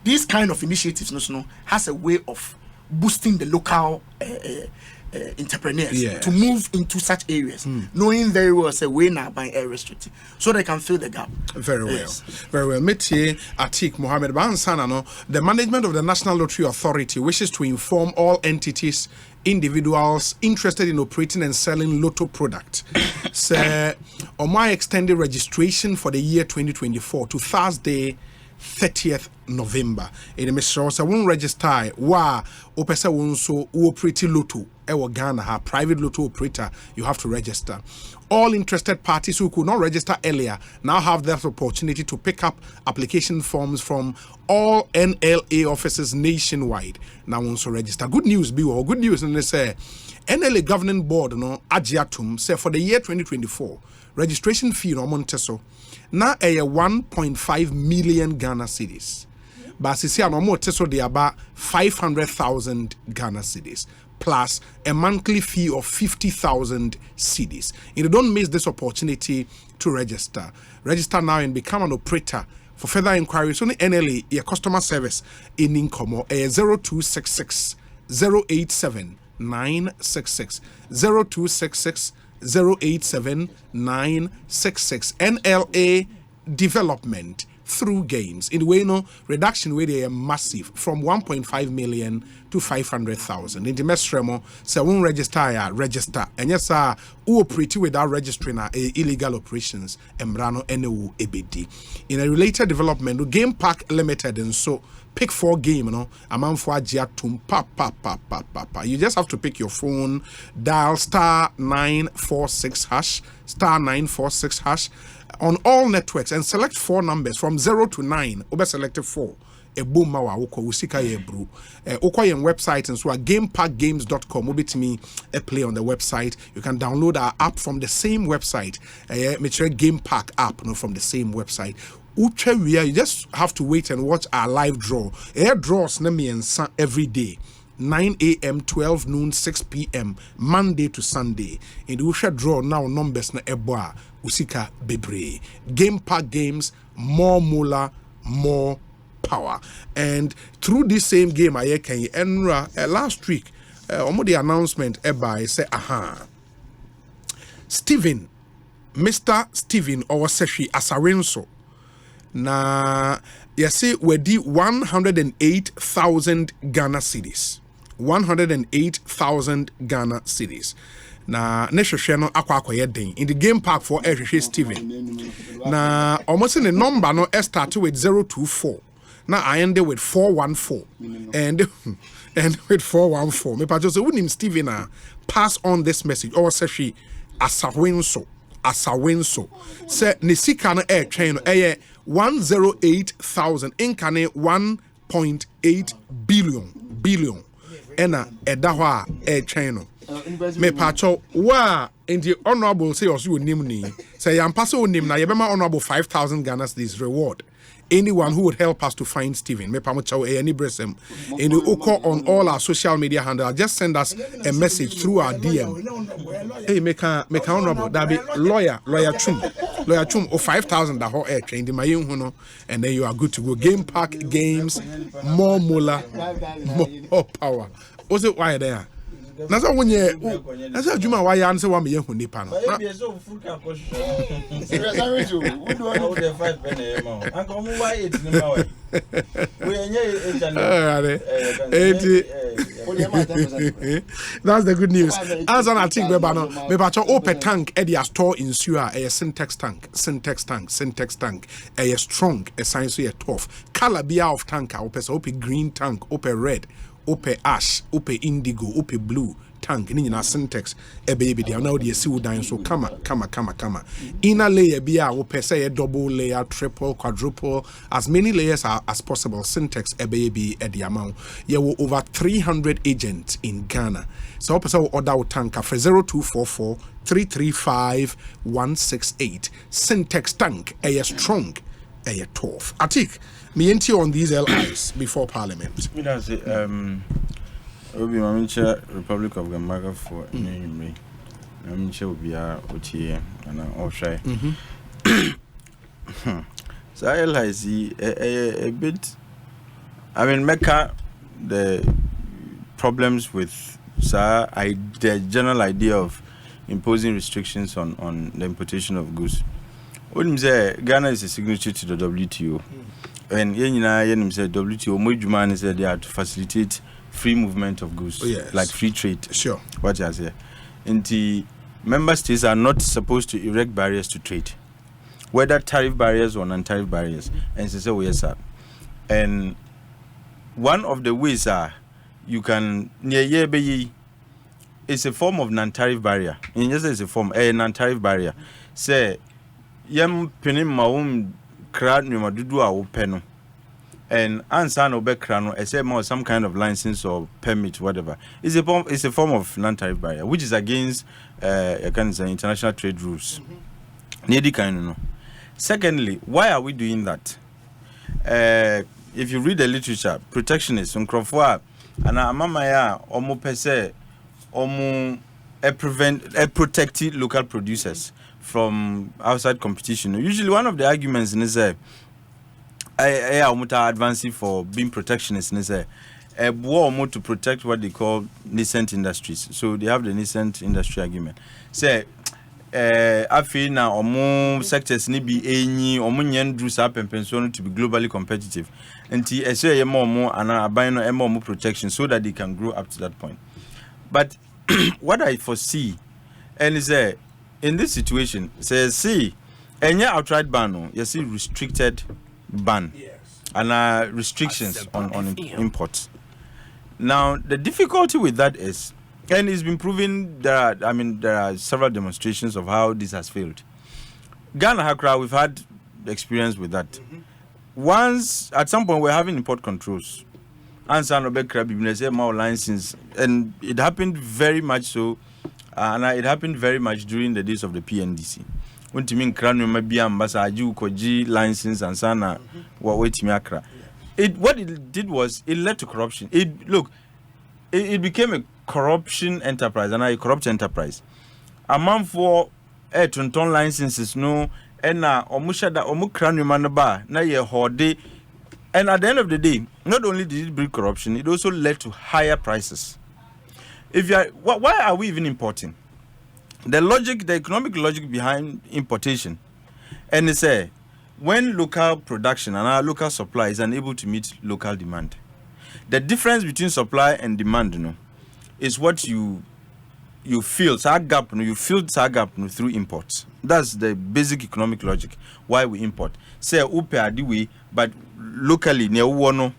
these kind of initiatives, has a way of boosting the local entrepreneurs to move into such areas, knowing very well say we now buying air restricted, so they can fill the gap. Very well, very well. Métier Atik Mohammed Bansana, the management of the National Lottery Authority wishes to inform all entities, individuals interested in operating and selling lotto product. So, on my extended registration for the year 2024 to Thursday, 30th November. In the Mr. So won't register wa opesa won so operate lotto ewo Ghana ha private lotto operator, you have to register. All interested parties who could not register earlier now have that opportunity to pick up application forms from all NLA offices nationwide. Now also register. Good news be good news and they say NLA governing board agiatum say for the year 2024 registration fee no monteso na 1.5 million Ghana cedis. But see no more teso de about 500,000 Ghana cedis plus a monthly fee of 50,000 cedis. You don't miss this opportunity to register. Register now and become an operator. For further inquiries on the NLA, your customer service in Incomo 0266 087 966 0266 087 966 NLA development through games. In the way, reduction where they are massive from 1.5 million to 500,000. In the Mestremo, so won't register. And yes, who operate without registering illegal operations, Embrano NU EBD. In a related development, Game Park Limited and so pick 4 game, amount for Agiatum, pa. You just have to pick your phone, dial *946# *946# on all networks and select 4 numbers from 0 to 9. Obe selected 4. A boom mawa uko usika ye bru. Uko yen website and so gameparkgames.com. Obitimi a play on the website. You can download our app from the same website. Make sure Game Park app from the same website. You just have to wait and watch our live draw. Air draws every day. 9 a.m., 12 noon, 6 p.m. Monday to Sunday. In the Usha draw now numbers na eboa usika bebre. Game Park Games, more moolah, more power. And through this same game, I can enra last week. The announcement eba say Stephen, Mr. Stephen or Seshi Asarenso. Na yesi wedi 108,000 Ghana cedis. 108,000 Ghana cedis. Na neshoshe no akwa yedin in the Game Park for Stephen. Na almost in the number no start with 024. Now I ended with 414 and with 414. Me pa just say unim Stephen pass on this message or say she Asawenso say nisika no train 108,000 inkane 1.8 billion ena edaho a train me pacho wa the honorable say also nim ni say yam pass nim na yebema honorable 5,000 Ghana cedis reward. Anyone who would help us to find Stephen, me pamucho any bresem, and you call on all our social media handles. Just send us a message through our DM. Hey, make honorable that be lawyer chum or 5,000 that whole air train the mayin huno, and then you are good to go. Game Park Games, more moolah, more power. What's it why there? That's how when you. That's how Juma why you answer one me yehu nipa no. That's the good news. As I think me bacho open tank e dey store in sewer a syntax tank a strong a science so tough. Color be of tank open green tank open red. Ope ash, ope indigo, ope blue, tank ni nyina syntax ebe dia na odi esi wodan so kama inner layer bi a wo pese ye double layer, triple, quadruple, as many layers as possible. Syntax ebe bi e dia ma ye wo over 300 agents in Ghana. So pese wo order wo tank for 0244 335 168. Syntax tank strong, tough. Atik, me enti on these LIs before Parliament. Me that's it. Obi Mamincha, Republic of Gambia for me. Mamincha will be OTA and I'll try. So I see a bit. I mean, Mecca, the problems with the general idea of imposing restrictions on the importation of goods. Ghana is a signatory to the WTO. And WTO, Mojumani said they are to facilitate free movement of goods, like free trade. Sure. What I say. And the member states are not supposed to erect barriers to trade, whether tariff barriers or non-tariff barriers. And so yes, sir. And one of the ways are you can it's a form of non-tariff barrier. In yes, it's a form a non-tariff barrier. Say yam penim maum crowd numa dudu a peno. And answer no background, except more some kind of license or permit, whatever. It's a form of non-tariff barrier, which is against international trade rules. Secondly, why are we doing that? If you read the literature, protectionists, and amamaya omo pese omo protect local producers from outside competition. Usually, one of the arguments is advancing for being protectionist to protect what they call nascent industries. So they have the nascent industry argument. Say I feel now sectors need be any drews up and pension to be globally competitive. And say more and buying more protection so that they can grow up to that point. But what I foresee and is in this situation, see any outright ban, you see restricted ban and restrictions on imports. Now the difficulty with that is, and it's been proven there are several demonstrations of how this has failed. Ghana Hakra, we've had experience with that. Once at some point we're having import controls, and more licenses, and it happened very much so, and it happened very much during the days of the PNDC. What it did was it led to corruption. It became a corruption enterprise and a corrupt enterprise. A man for ton licenses no and and at the end of the day, not only did it bring corruption, it also led to higher prices. Why are we even importing? The economic logic behind importation, and it's when local production and our local supply is unable to meet local demand, the difference between supply and demand, is what you fill that gap. You fill that gap through imports. That's the basic economic logic why we import. Say upe adiwe, but locally near uono,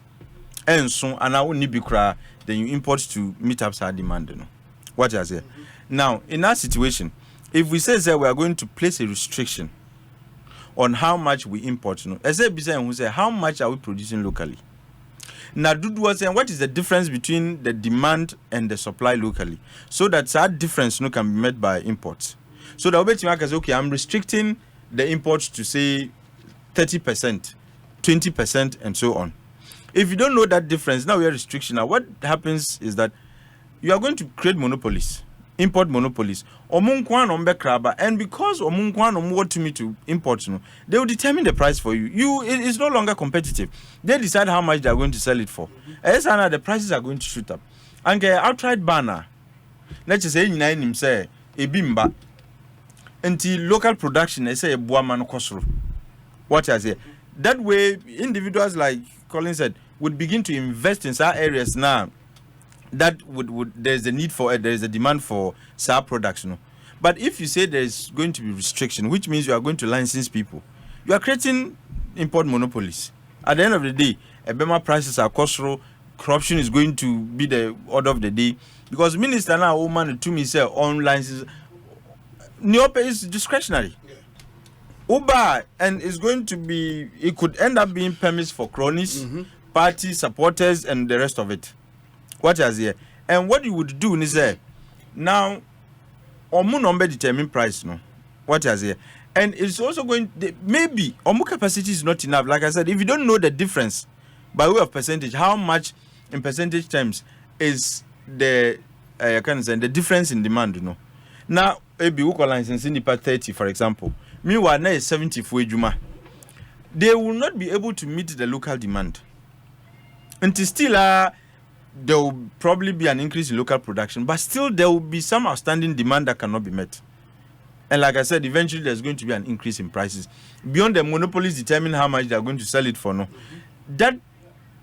and so and I won't be cry. Then you import to meet up that demand. What I say. Now, in that situation, if we say that we are going to place a restriction on how much we import, how much are we producing locally? Now, what is the difference between the demand and the supply locally? So that difference can be met by imports. So the Obeti is okay, I'm restricting the imports to say 30%, 20%, and so on. If you don't know that difference, now we are restriction. Now, what happens is that you are going to create monopolies. Import monopolies. And because want me to import, they will determine the price for you. It's no longer competitive. They decide how much they are going to sell it for. The prices are going to shoot up. And outright banner. Let's just say say a bimba until local production. They say a buaman kosro. What I say. That way, individuals like Colin said would begin to invest in some areas now. That there's a need for it, there's a demand for SAR products. But if you say there's going to be restriction, which means you are going to license people, you are creating import monopolies. At the end of the day, Ebema prices are costly, corruption is going to be the order of the day. because minister now woman to me say online is Neope is discretionary. Uber and it's going to be, it could end up being permits for cronies, party supporters, and the rest of it. What is here? And what you would do is now, omu number determine price, no? What is here? And it's also going, maybe omu capacity is not enough. Like I said, if you don't know the difference by way of percentage, how much in percentage terms is the the difference in demand, you know? Now, maybe we call license in 30, for example. Meanwhile, now is 70 for Juma. They will not be able to meet the local demand. Until still, there will probably be an increase in local production, but still there will be some outstanding demand that cannot be met. And like I said, eventually there's going to be an increase in prices. Beyond the monopolies determine how much they're going to sell it for, no. That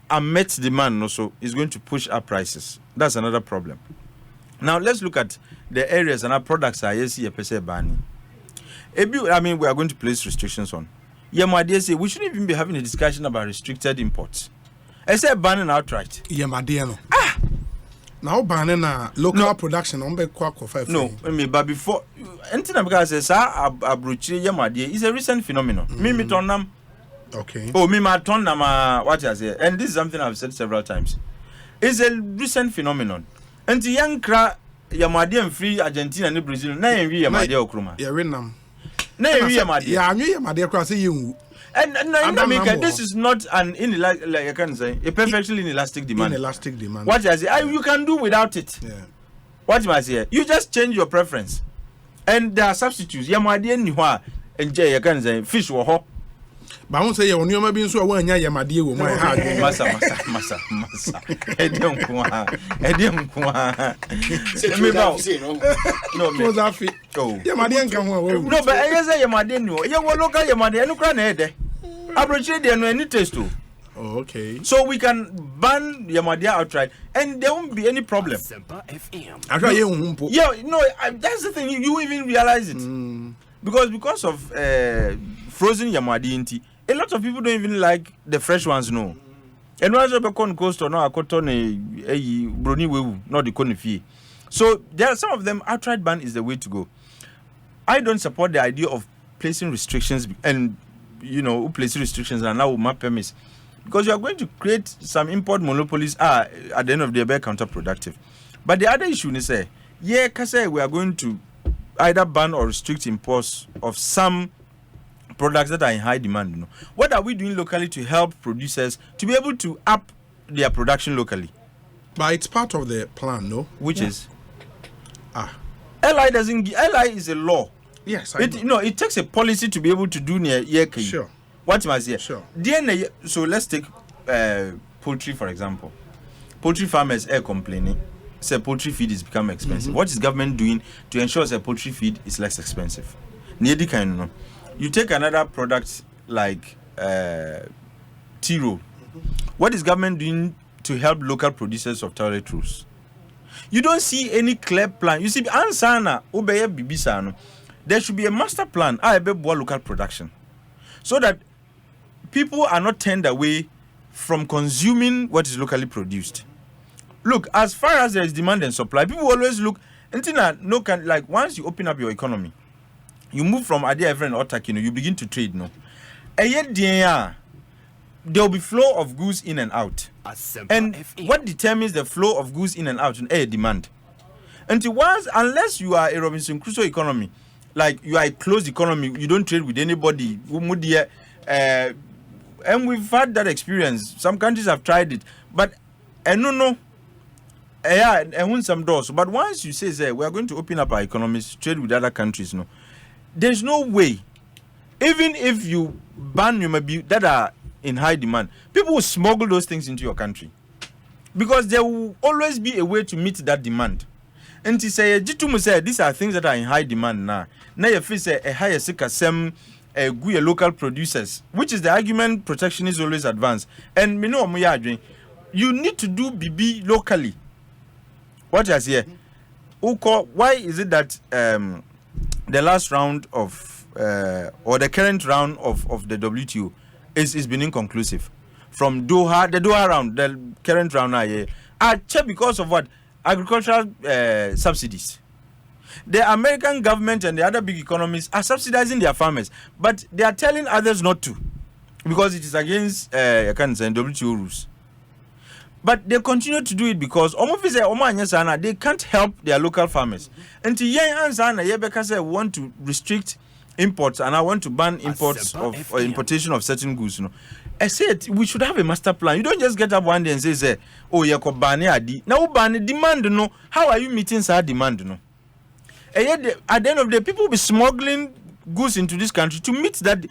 unmet demand also is going to push up prices. That's another problem. Now let's look at the areas and our products are banning. I mean, we are going to place restrictions on. Yeah, my dear, say we shouldn't even be having a discussion about restricted imports. I said banning outright. Yeah, my dear, no. Now banning local production on No, but before anything because it's a recent phenomenon. Me turn them. Okay. Oh, me turn them. What I say, and this is something I've said several times. It's a recent phenomenon. And the young cra Yamadi free Argentina and Brazil. Na envy Yamadi okruma. Yeah, we nam. Na envy Yamadi. Yeah, I knew Yamadi cra say you. And this is not an inelastic, like I can say, a perfectly inelastic demand. Inelastic demand. What I say, you can do without it. Yeah. What you say, you just change your preference, and there are substitutes. Yamadi and Niwa enjoy. I can say fish or hop. But I won't say you only maybe so one Yamadi will my heart. Massa. Edium Kwa. No, was that fit? Oh, Yamadi and come home. No, but I say Yamadi, you will look at Yamadi and Ukraine. Appreciate the any taste too. Oh, okay. So we can ban Yamadi outright, and there won't be any problem. Yeah, no, that's the thing. You even realize it because of frozen Yamadi. A lot of people don't even like the fresh ones, no. And once you become coast or no, I cotton a brony wewu, not the conifi. So there are some of them. Outright ban is the way to go. I don't support the idea of placing restrictions and placing restrictions and now map permits, because you are going to create some import monopolies. At the end of the day, very counterproductive. But the other issue is we are going to either ban or restrict imports of some products that are in high demand. What are we doing locally to help producers to be able to up their production locally? But it's part of the plan, no? Which is LI is a law. Yes, it takes a policy to be able to do near year. Sure. What am I saying? Sure. So let's take poultry for example. Poultry farmers are complaining. Say poultry feed is becoming expensive. What is government doing to ensure that poultry feed is less expensive? You take another product like tea roll. What is government doing to help local producers of toilet rolls? You don't see any clear plan. You see, ansana obeye bibisano. There should be a master plan. Local production, so that people are not turned away from consuming what is locally produced. Look, as far as there is demand and supply, people always look. Like once you open up your economy, you move from idea friend or you begin to trade, no. And yet there will be flow of goods in and out. And what determines the flow of goods in and out? Demand. Unless you are a Robinson Crusoe economy, like you are a closed economy, you don't trade with anybody. And we've had that experience. Some countries have tried it, but some doors. But once you say we are going to open up our economies, trade with other countries, no. There's no way, even if you ban that are in high demand, people will smuggle those things into your country, because there will always be a way to meet that demand. And to say, these are things that are in high demand now. Now you say a higher some local producers, which is the argument protectionists always advance. And you need to do BB locally. What is here? Why is it that the last round of or the current round of the WTO is been inconclusive? From Doha, the Doha round, the current round now, because of what? agricultural subsidies. The American government and the other big economies are subsidizing their farmers, but they are telling others not to because it is against WTO rules. But they continue to do it because they can't help their local farmers. Until they want to restrict imports and I want to ban imports of importation of certain goods. I said we should have a master plan. You don't just get up one day and say, "Oh, you can ban it." Now ban demand. No, how are you meeting that demand? No, and yet at the end of the day, people will be smuggling goods into this country to meet that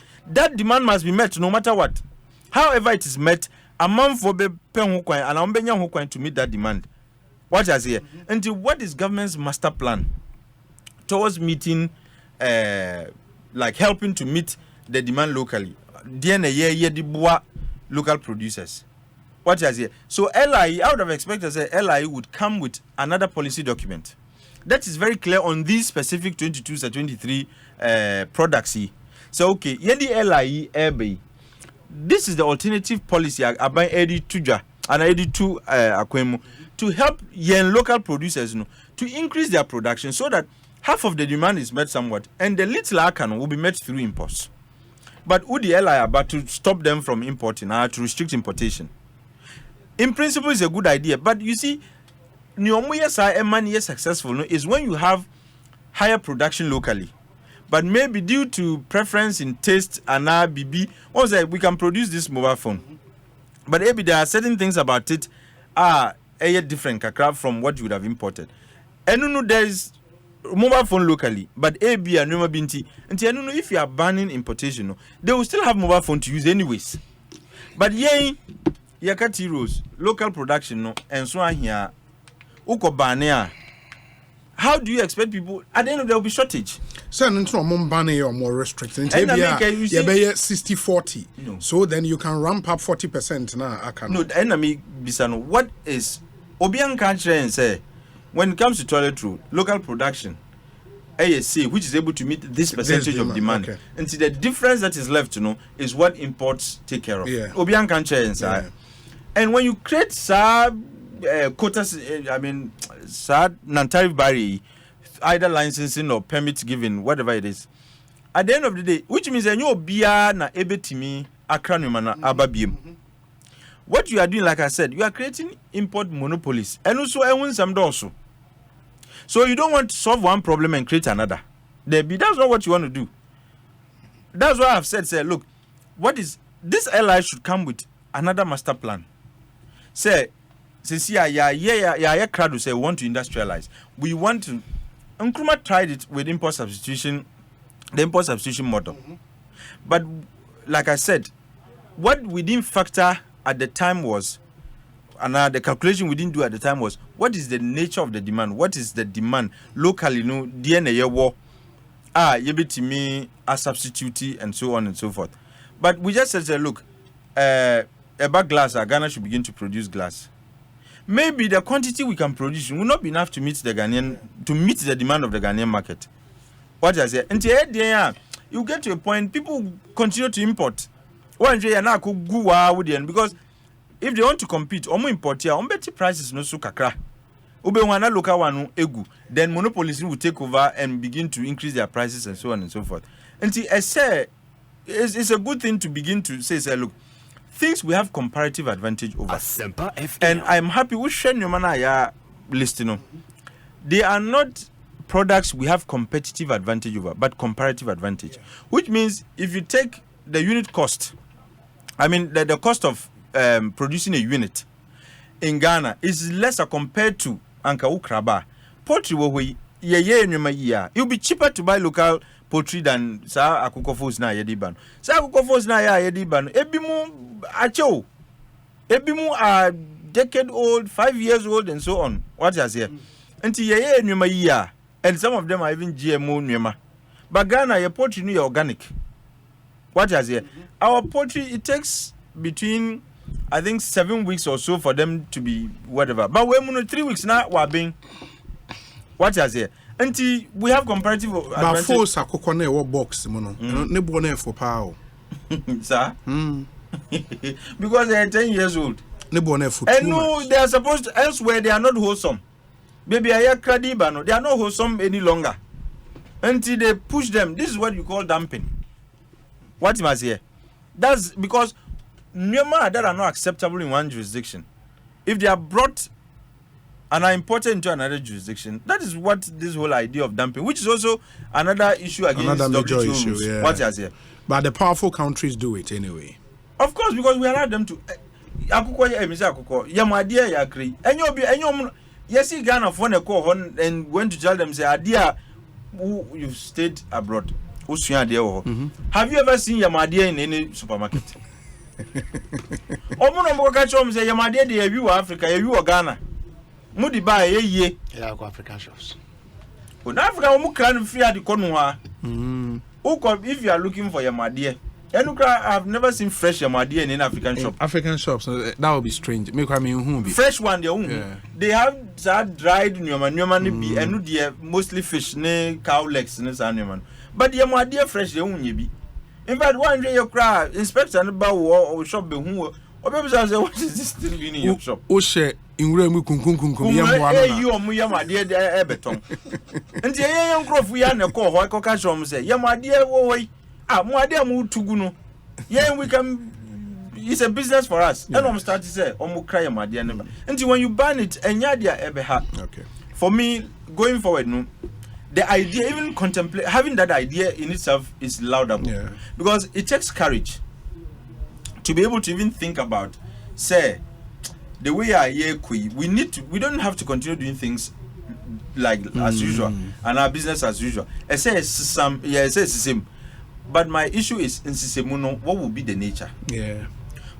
demand must be met no matter what. However, it is met. A month for be pen and to meet that demand. What is here? Until what is government's master plan towards meeting, like helping to meet the demand locally? Local producers. What is here? So LIE, I would have expected that LIE would come with another policy document that is very clear on these specific 22 or 23 products. So okay, yendi LIE airby. This is the alternative policy about Eddie Tuja and Eddie to Akwemu to help young local producers to increase their production so that half of the demand is met somewhat and the little I can will be met through imports. But who the LI about to stop them from importing or to restrict importation? In principle, it's a good idea, but you see, successful is when you have higher production locally. But maybe due to preference in taste and BB, we can produce this mobile phone. But maybe there are certain things about it are different from what you would have imported. And there is mobile phone locally, but AB and Numa Binti. And if you are banning importation, they will still have mobile phone to use anyways. But Yakati Rose, local production, and so on here, Uko Banea. How do you expect people? At the end of the day, there will be shortage. So, or more restricted. Maybe 60-40. No. So then you can ramp up 40% now. I can. No, the enemy Bisano. What is Obian country and say when it comes to toilet roll, local production, ASC, which is able to meet this percentage of demand. Okay. And see the difference that is left is what imports take care of. Yeah. Obian country and say. Yeah. And when you create quotas, non-tariff barrier, either licensing or permit given, whatever it is. At the end of the day, which means that you bia na ebetimi akranumana ababiem. What you are doing, like I said, you are creating import monopolies, and also some also. So you don't want to solve one problem and create another. That's not what you want to do. That's why I've said, look, what is this LI should come with another master plan. Say crowd say we want to industrialize. We want to. Nkrumah tried it with import substitution, the import substitution model. But like I said, what we didn't factor at the time was, and the calculation we didn't do at the time was, what is the nature of the demand? What is the demand locally? DNA war, yebitimi a substitute and so on and so forth. But we just said, look, about glass, Ghana should begin to produce glass. Maybe the quantity we can produce will not be enough to meet the demand of the Ghanaian market. What I say? Until you get to a point, people continue to import. Because if they want to compete, import here, better prices no so kakra. Local one egu, then monopolies will take over and begin to increase their prices and so on and so forth. Until I say, it's a good thing to begin to say, look. Things we have comparative advantage over. And I'm happy with Shenyomana listening. They are not products we have competitive advantage over, but comparative advantage. Yeah. Which means if you take the unit cost, the cost of producing a unit in Ghana is lesser compared to Anka Ukraba. Poultry, it'll be cheaper to buy local poultry than sa akukofos na yediban. Sa akukofos na yediban. Ebimu are decade old, 5 years old, and so on. What is here? And some of them are even GMO. But Ghana, your poultry is organic. What is here? Our poultry, it takes between, I think, 7 weeks or so for them to be whatever. But we're 3 weeks now, we're being. What is here? Until we have comparative advantage. But force a coconut or box, no bonnet for power. Sir? Because they are 10 years old. No bonnet for and no, they are supposed to, elsewhere they are not wholesome. Baby, I credible, no, they are not wholesome any longer. Until they push them. This is what you call dumping. What must here? That's because Myanmar that are not acceptable in one jurisdiction. If they are brought and are imported into another jurisdiction, that is what this whole idea of dumping, which is also another issue against another major WTO issue. rules. Yeah. What is here? But the powerful countries do it anyway. Of course, because we allow them to. Akuko ya emisa akuko. Yamadia ya kri. Enyo yes, Ghana for a call and went to tell them say, "Adia, you've stayed abroad. Have you ever seen Yamadia in any supermarket?" Omuno mboka chom say Yamadia de you Africa, you Ghana. Mudi buy ye. Yeah, go African shops. In Africa, we can fear the Konua. If you are looking for Yamadia, I've never seen fresh Yamadia in African shop. African shops, that would be strange. Fresh one, they have dried Newman, and mostly fish, cow legs, but Yamadia fresh, they won't be. In fact, one day you cry, inspector and bow or shop, or maybe I say, what is this still in your shop? In Remu Kunkum, you or Muyama, dear Eberton. And the young crop we are in a call, why Cocashom say, Yama dear, way. My dear move to Guno. Yeah, we can. It's a business for us. And I'm starting to say, Omu cry, my dear number. Until when you ban it, and Yadia ever had. Okay. For me, going forward, no, the idea, even contemplate, having that idea in itself is laudable. Yeah. Because it takes courage to be able to even think about, say, the way we don't have to continue doing things like as usual and our business as usual. It says same. But my issue is in Sisemuno, what will be the nature? Yeah.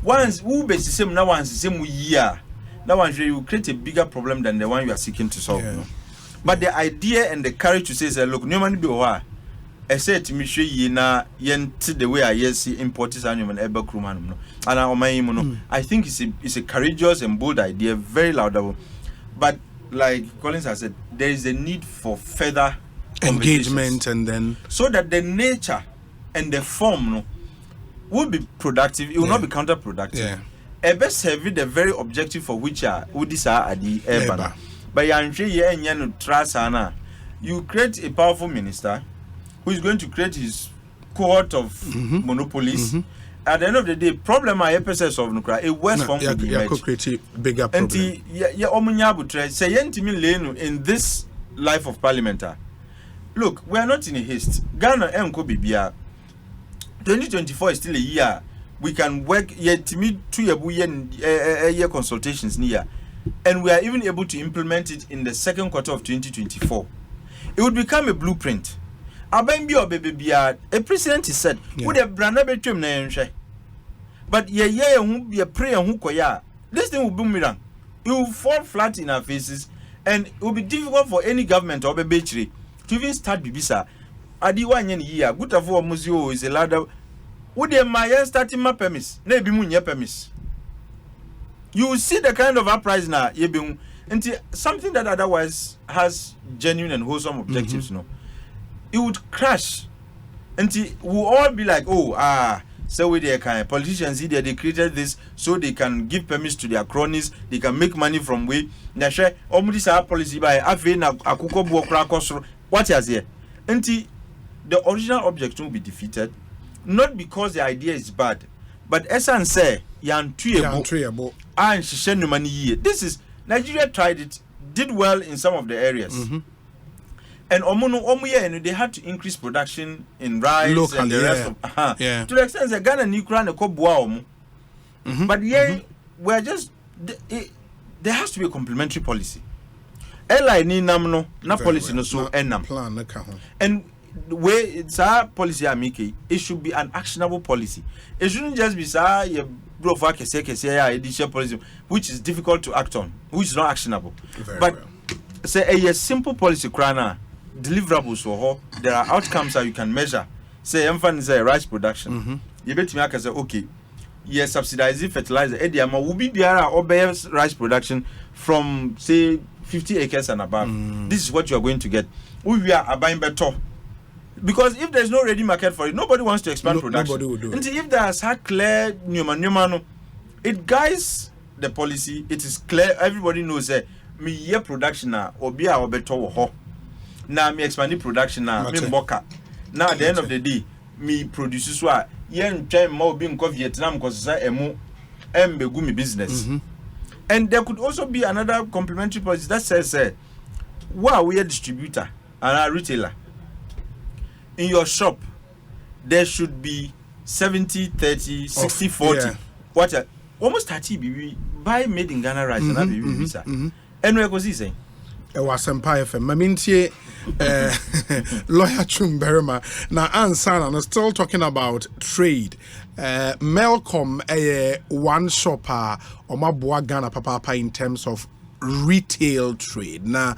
Once who be same now one same year. That one you create a bigger problem than the one you are seeking to solve. Yeah. No? But the idea and the courage to say look, no man be why. I said to me, the way I see importers and eba crewman. And I think it's a courageous and bold idea, very laudable. But like Collins has said, there is a need for further engagement and then so that the nature and the form will be productive. It will not be counterproductive. Yeah. Ebe serve the very objective for which these are the eba. But you create a powerful minister who is going to create his cohort of monopolies. At the end of the day, problem I ever solve nukra a worse form could emerge. Create bigger problem. In this life of parliament. Look, we are not in a haste. Ghana enko bibia. 2024 is still a year. We can work yet to meet 2 year consultations near. And we are even able to implement it in the second quarter of 2024. It would become a blueprint. A president is said, would have brand up a trim na but ye pray and who koya. This thing will boomerang. It will fall flat in our faces, and it will be difficult for any government or bakery to even start bibisa. Adiwa yen year, good of war museo is a ladder. Would the Maya starting my premise? Maybe moon your premise. You will see the kind of uprising now, until something that otherwise has genuine and wholesome objectives, no. It would crash until we'll all be like, so with their kind politicians here, they created this so they can give permits to their cronies, they can make money from we. Nashe, policy by what is here? Until the original object will be defeated, not because the idea is bad, but essence say yan treeable and she money. This is Nigeria tried it, did well in some of the areas. And they had to increase production in rice locally, and the rest of to the extent that Ghana and Ukraine but we're just there has to be a complementary policy. Na policy no so plan and the way it's our policy it should be an actionable policy. It shouldn't just be policy which is difficult to act on, which is not actionable. Say a simple policy deliverables for there are outcomes that you can measure. Say rice production. You bet me I can say okay, yes, subsidizing fertilizer. Ediama will be there or rice production from say 50 acres and above. This is what you are going to get. We are buying better. Because if there's no ready market for it, nobody wants to expand production. Nobody will do it. Until if there's a clear it guides the policy, it is clear, everybody knows that me year production na obi a obeto wo ho na me expand production na me mboka now at the end of the day me produce so a yen twem ma obi nko Vietnam ko say emu embegu me business. And there could also be another complementary policy that says wow, we are distributor and a retailer in your shop there should be 70 30 60 40 what almost 30 BB buy made in Ghana rice and BB visa. And Ekosiisen was Empire FM. Mamintie lawyer Chumberma. Now answer and still talking about trade. Malcolm one shopper or my Ghana papa in terms of retail trade. Now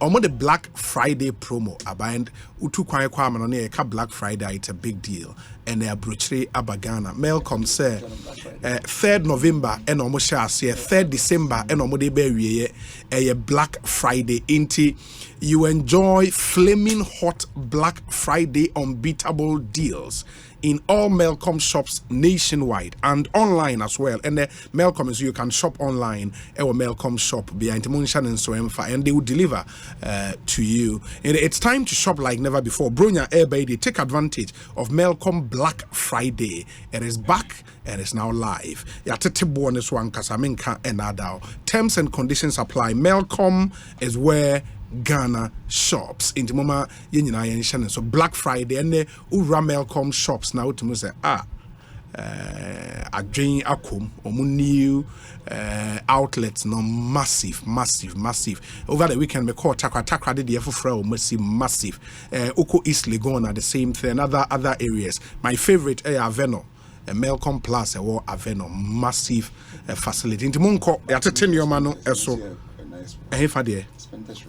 almost the Black Friday promo aband utu kwa kwa Black Friday, it's a big deal. And they are brochure abagana. Malcolm said 3rd November and almost shall say 3rd December and almost a Black Friday inti you enjoy flaming hot Black Friday unbeatable deals in all Malcolm shops nationwide and online as well. And Malcolm is you can shop online or Malcolm shop behind Munshan and Soemfa, and they will deliver to you. And it's time to shop like never before. Bronya Airbaby, take advantage of Malcolm Black Friday. It is back and it's now live. Terms and conditions apply. Malcolm is where Ghana shops into mama yenyina yenhye so Black Friday and ura Malcolm shops now to say adwen akom omu new outlets no massive over the weekend me call takra de efofra o massive Oko East Legon the same thing other areas. My favorite Aveno Malcolm Plus or Aveno massive facility into monko yatete nyoma no eso efa de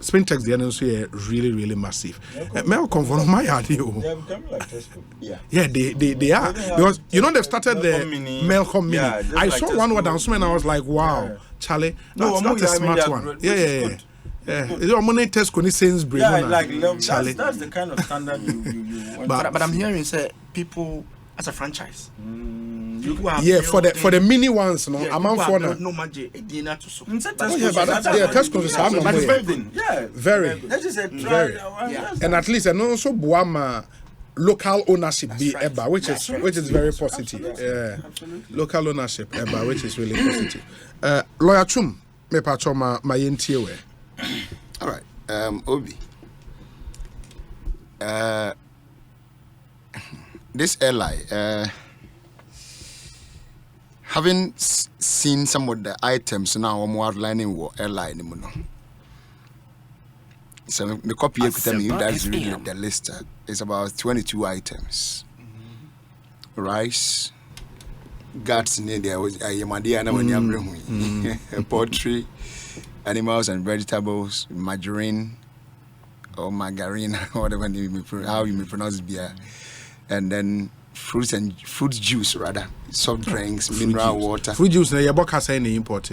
Spintex the also really massive. Malcolm from my idea. They are becoming like Tesco. Yeah, they are because you know they've started the Malcolm Mini. Yeah, I like saw Tesco. one announcement and I was like, wow, Charlie, that's a smart one. Yeah. It's your money Tesco ni Sainsbury. Yeah, like that's the kind of standard you want. But I'm hearing say people as a franchise. Yeah, for the mini ones, no. I'm out for no magic a dinner to so. Tesco is very. Let's just say try. And at least and also Boama local ownership be eba, which is very positive. Yeah, local ownership eba, which is really positive. Lawyer Chum, me pacho ma yentiewe. All right, Obi. This airline, having seen some of the items now, I'm outlining what airline. So the copy you tell me that's really the list. It's about 22 items. Rice, guts near there was poultry, animals and vegetables, margarine or margarine, whatever how you may pronounce beer, and then fruit juice rather, soft drinks, mineral water. Fruit juice na yeboka say na import.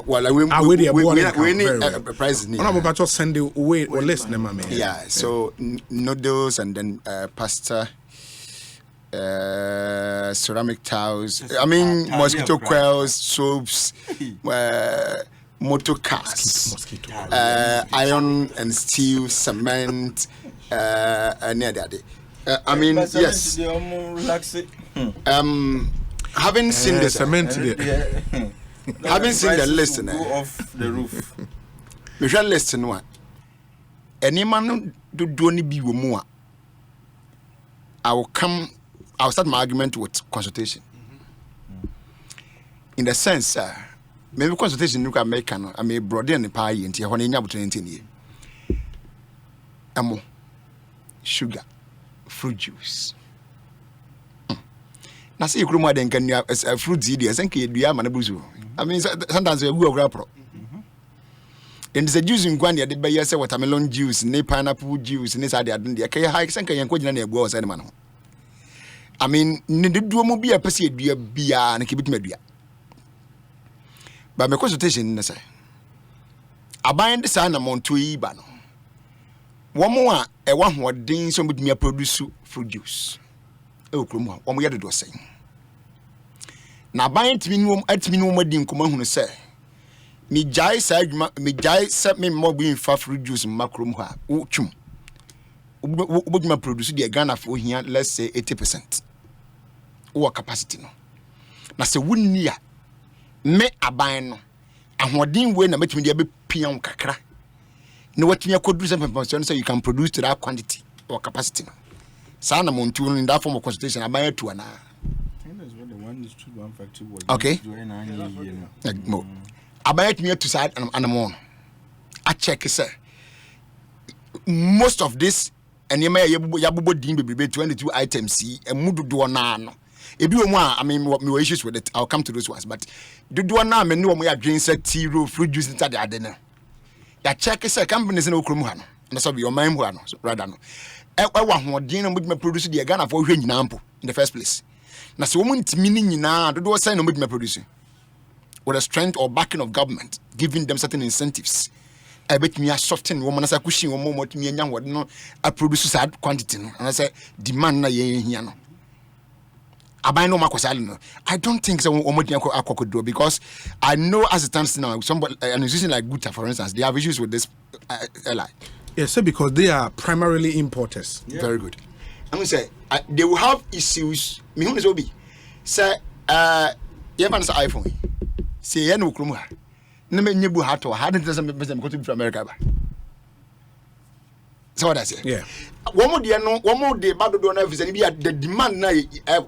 Well, we need price. I'm about to send you away or list them, man. Yeah, so noodles and then pasta, ceramic towels. I mean, mosquito coils, soaps, motor cars, iron and steel, cement, and that. I mean, yes. Having seen the cement, having seen the list, go off the roof. We shall listen one. Any man do only be more. I'll start my argument with consultation. In the sense, maybe consultation you can make I may broaden in the pie into when you have 20 years. Sugar, fruit juice. Now see you come out and can you have a fruit zidi, I think you have manabuzu. I mean, sometimes we go grab. And the juice in Guania, the bay say watermelon juice, ne pineapple juice, and this idea. The Kay hikes and can go in a go as any man. I mean, the duo be a perceived be a beer and keep it media. But my consultation, say, I bind the sign among 2 Ibano. One more, a one who ding some with me a produce fruit juice. Oh, Cromwell, one we had to do saying. Now, buying to me, at me, no more ding come on, who say, me jai set me more being fat fruit juice in macrum ha chum would my produce the Ghana for here, let's say 80% or capacity no na se wouldn't ya me aban no ahoden we na metimi de be pian kakra na watimi akodu some pension so you can produce to that quantity or capacity no sa na montu in that form of consultation aban atu ana okay aban atimi atu side anamon I check say most of this and yabubo din bebrebe 22 items see and mudu do na no ebi o mu I mean me issues with it. I'll come to those ones, but do na me no mo ya drink set tea roll fruit juice inside the ade no ya check say companies na okrom ha no na so be your mind ho no rather no wa hoden na mo produce the Ghana for hwe nyina ampo in the first place na so mo ntimi ni nyina do say no mo produce with the strength or backing of government giving them certain incentives. I bet me a soften woman as a cushion or more to me and young no I produce sad quantity no and I say demand na ye here no I no makosal. I don't think so could do because I know as it stands now somebody an institution like Guta for instance they have issues with this LI. Yes, sir, because they are primarily importers. Yeah. Very good. I'm gonna say they will have issues. Me who is obi say you have an iPhone say you no krumha na me nyebu hato hadn't doesn't me go to America ba. So what I say? Yeah. One more day bad do na visa ni be the demand na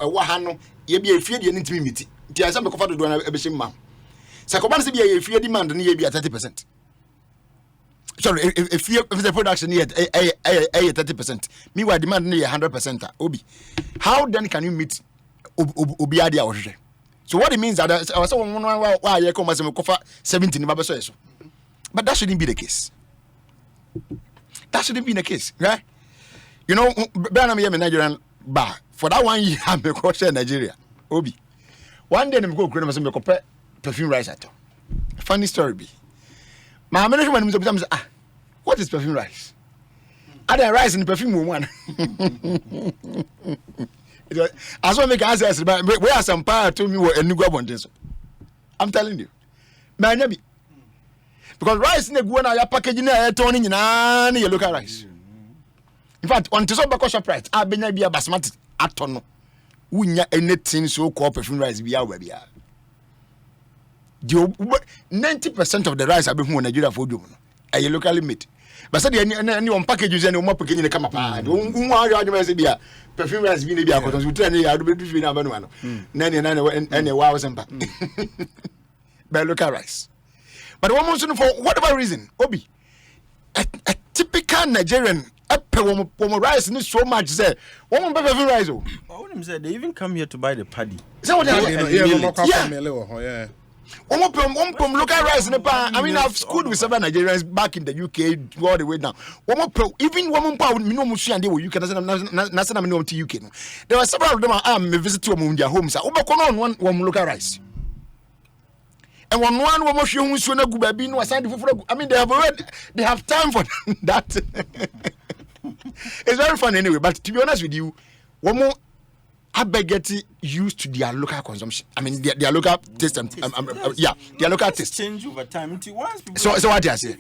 wa ha no ye be afie de ntimi miti. Ti asa me kofa do na e be shim. Say ko ban se be ye afie demand na ye be 30%. Sorry, if the production here 30%, meanwhile demand near 100%. Obi, how then can you meet Obi idea? So what it means that I saw why you come as a cover 17 but that shouldn't be the case. That shouldn't be the case, right? You know, Bernard me Nigerian bar for that 1 year I'm a in Nigeria. Obi, one day I'm going to go perfume rice at all. Funny story be. My management is what is perfume rice? Are there rice in the perfume one? As well make answers, but where are some power to me a new government? I'm telling you, man, because rice in the Guana packaging a turning in any local rice. In fact, on to some back price, I've been a basmati at tono. We not anything so called perfume rice be our baby. 90% of the rice I bring from Nigeria for you. Are you locally made? But said any one packages and more packaging come up. Perfume rice be a cotton. We train here. Do between our one. Nany wow sempa. By local rice. But one month for whatever reason, Obi, a typical Nigerian. Rice is so much there. One perfume rice. I wouldn't say they even come here to buy the paddy. So what yeah. One local rice in the pan. I mean, I've schooled with several Nigerians back in the UK all the way down. Even one pound, minimum and they were UK. National to UK. There were several of them. I visit to their homes. One local rice. And one woman show who's so good by being assigned for. I mean, they have time for that. It's very fun anyway. But to be honest with you, one more. I beg get used to their local consumption. I mean, their local taste and their local taste. Change over time. So what I say?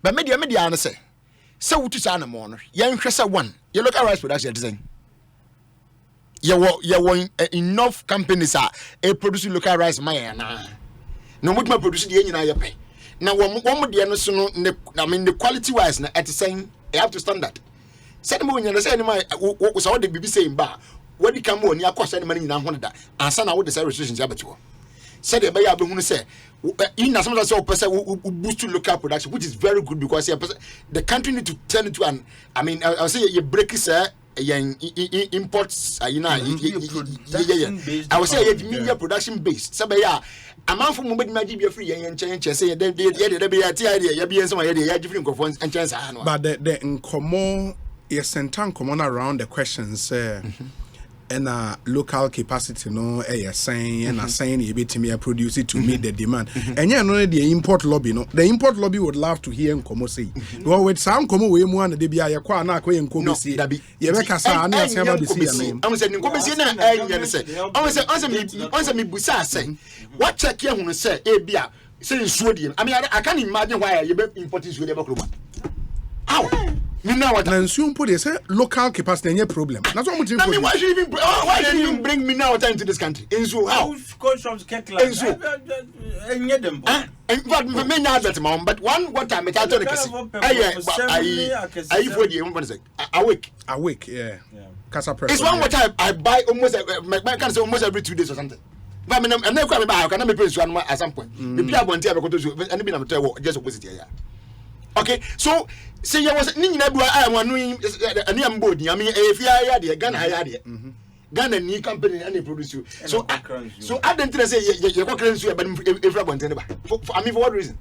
But media answer. So what is an amount? Young Cressa one. Your local rice production design. You enough companies are producing local rice. No much more producing the engine pay. Now one more the I mean the quality wise at the same you have to standard. Said the moment you say was all the BBC saying bar. When you come on, you cost any money in 100 and son out the service restrictions abattoir. Said the bayer who say in some of the person who boost to local production, which is very good because the country need to turn into an I mean I'll say you break it imports I would say media production based. So a man from Mumbai might be free and change say there be a different conference and chance. But the common yes, and common around the questions. and local capacity no saying and saying you bit me produce it to meet the demand. And yeah, no the import lobby no. The import lobby would love to hear Nkomo say. Well, with some Nkomo we mu and de bia ya kwa na akwa Nkomo say. Ye be kasa na asema be see am. I'm say Nkomo say na enya say. I'm say me busa say. What check here hunu say e bia say nsuo die. I mean I can't imagine why you be importing nsuo dey bakro. How? Nansu put they say local capacity any problem. That's what I'm saying. I mean, why should you even bring mineral water into this country? Enzo, how? Enzo, but me not that mom. But one water me tell you I for the one say awake, yeah. It's one water I buy almost my can say almost every 2 days or something. But I'm not coming back. I can be paying one at some point. The people want to go to and be na tell just opposite here. Okay, so say you was Nina Bua, I want to name body. I mean, if you are here, Ghana, Ghana, new company, and they produce you. So I didn't say you're going to but if I want to, I mean, for what reason?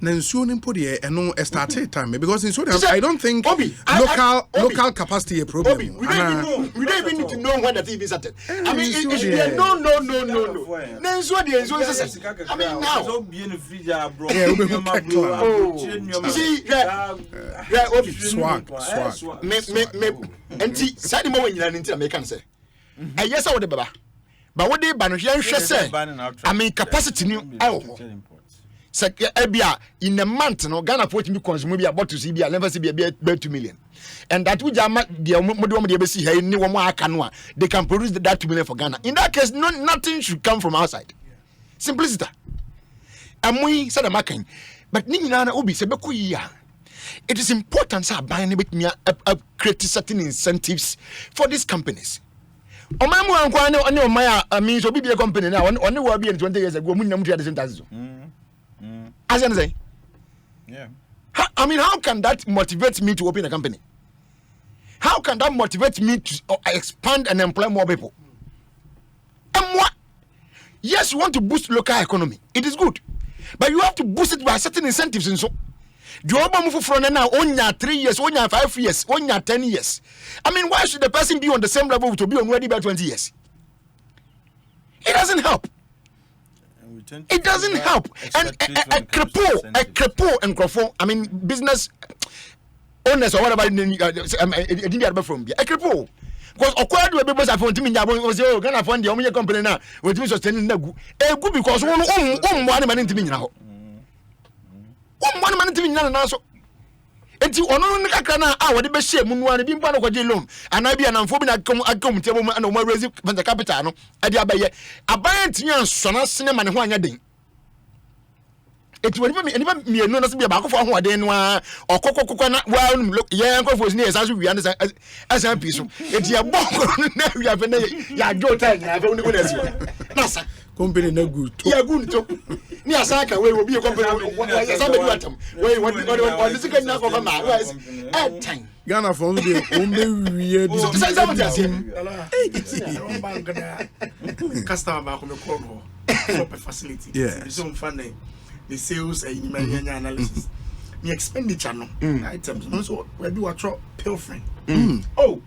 Nansu put here and no started time because in Sudan I don't think local capacity a problem. We don't even need to know when the TV started. I mean, no. Nansu I mean now. Swag. And see, side more when you're into American say. Yes, I would be. But what they ban say, I mean capacity new. In a month, no Ghana for me consume be about to see be never see be 2 million. And that would jam the they can produce that 2 million for Ghana. In that case, nothing should come from outside. Simplicity. And we said a making, but Nina Obi Sebeku. It is important to buying with me create certain incentives for these companies. I mean, so be a company now. Only will be in 20 years ago. As I say, yeah. I mean, how can that motivate me to open a company? How can that motivate me to expand and employ more people? And what? Yes, you want to boost local economy. It is good, but you have to boost it by certain incentives and so. Do you move from now? Only 3 years, only 5 years, only 10 years. I mean, why should the person be on the same level to be already by 20 years? It doesn't help. It doesn't help. And a cripple and crofo, I mean, business owners or whatever, from a cripple. Because acquired with people, I found him in Yabon was going to find the only company now with me sustaining the good because one man into me now. One man into me now. And you on the Cana, our the best shame, one being part of a loan, and I be an amphobic come table and no more raising the capitano. I buy a buy son cinema and one day. It will never me no be about for one day or coconut. Well, look, yeah, was near as we understand as a piece. It's your book. You have a Joe time. I've only one as well. Company no good. Yeah, good too. Near Saka, we will be a company. What is it now for my time? Ghana for only weird. Customer back on the corner facility. Yeah. It's so funny. The sales and analysis. The expenditure no items. So we do a pilfering. Oh.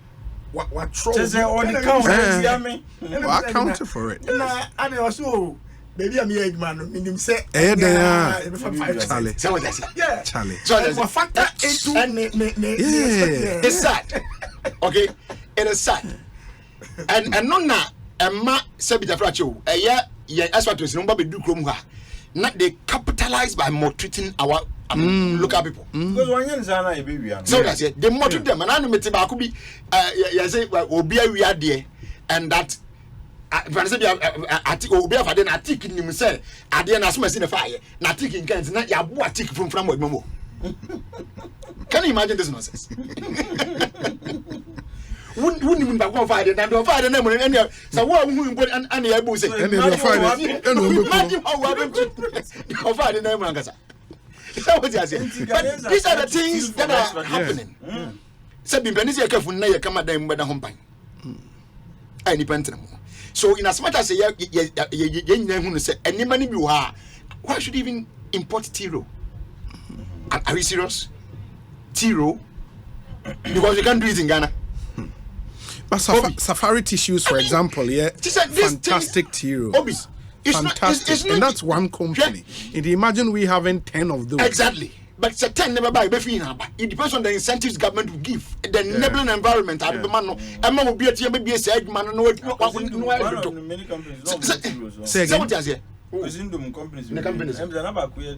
What trouble? Just on the count. I counted for it. And also, baby, I'm a man. Minimum say, Charlie. Yeah, Charlie. So there's a factor into it's sad. Okay, it is sad. And no na Emma Sebita Fracho. Yeah, as what was number be do kromha. Not they capitalize by maltreating our local people. Because one year is a baby. So that's it. They maltreat them. And I could be, say, Obia, we are there, and that. For example, Obia for then I take in himself. I didn't ask myself in the fire. Not taking cans, not your boy take from with Momo. Can you imagine this nonsense? Wouldn't even back one Friday and do Friday name and so what who put an able say imagine how happened to Friday name and Gasa. But these are the things that are happening. Sabin Benizia careful na come at them with the home pine. I depend on them. So in as much as who say any money you are, why should even import Tiro? Are we serious? Tiro? Because you can't do it in Ghana. But safari tissues, for example, fantastic materials. Fantastic. And that's one company. And imagine we having 10 of those. Exactly. But it's 10 never buy. It depends on the incentives government will give. The enabling environment. Will be a maybe a side man. No, many companies. Say what does it? Companies.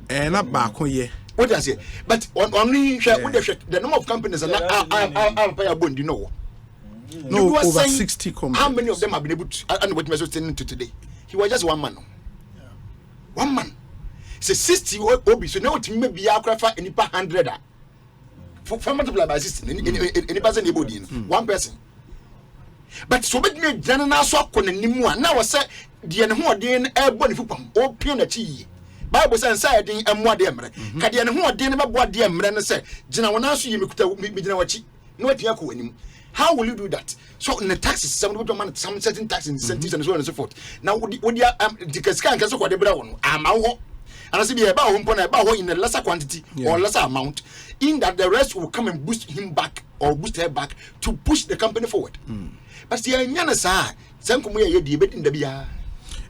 And not back here. What does it? But only the number of companies are pay a bond, you know. No, over 60 companies. How many of them have been able to, and what Mr. Stenen to today? He was just one man. One man. Say 60 obi, so now to maybe a craft any per 100. For multiply by 60, any person anybody, one person. But so make me general so on anymore. Now I say, the and airborne football, or penalty. Bible says, and more demre. Cadian who are dinner about demre and say, General, now you could me no Tiaco anymore. How will you do that? So in the taxes, some certain tax incentives and so on and so forth. Now, would you the scan can so what the brown? And I say about home in a lesser quantity or lesser amount, in that the rest will come and boost him back or boost her back to push the company forward. But the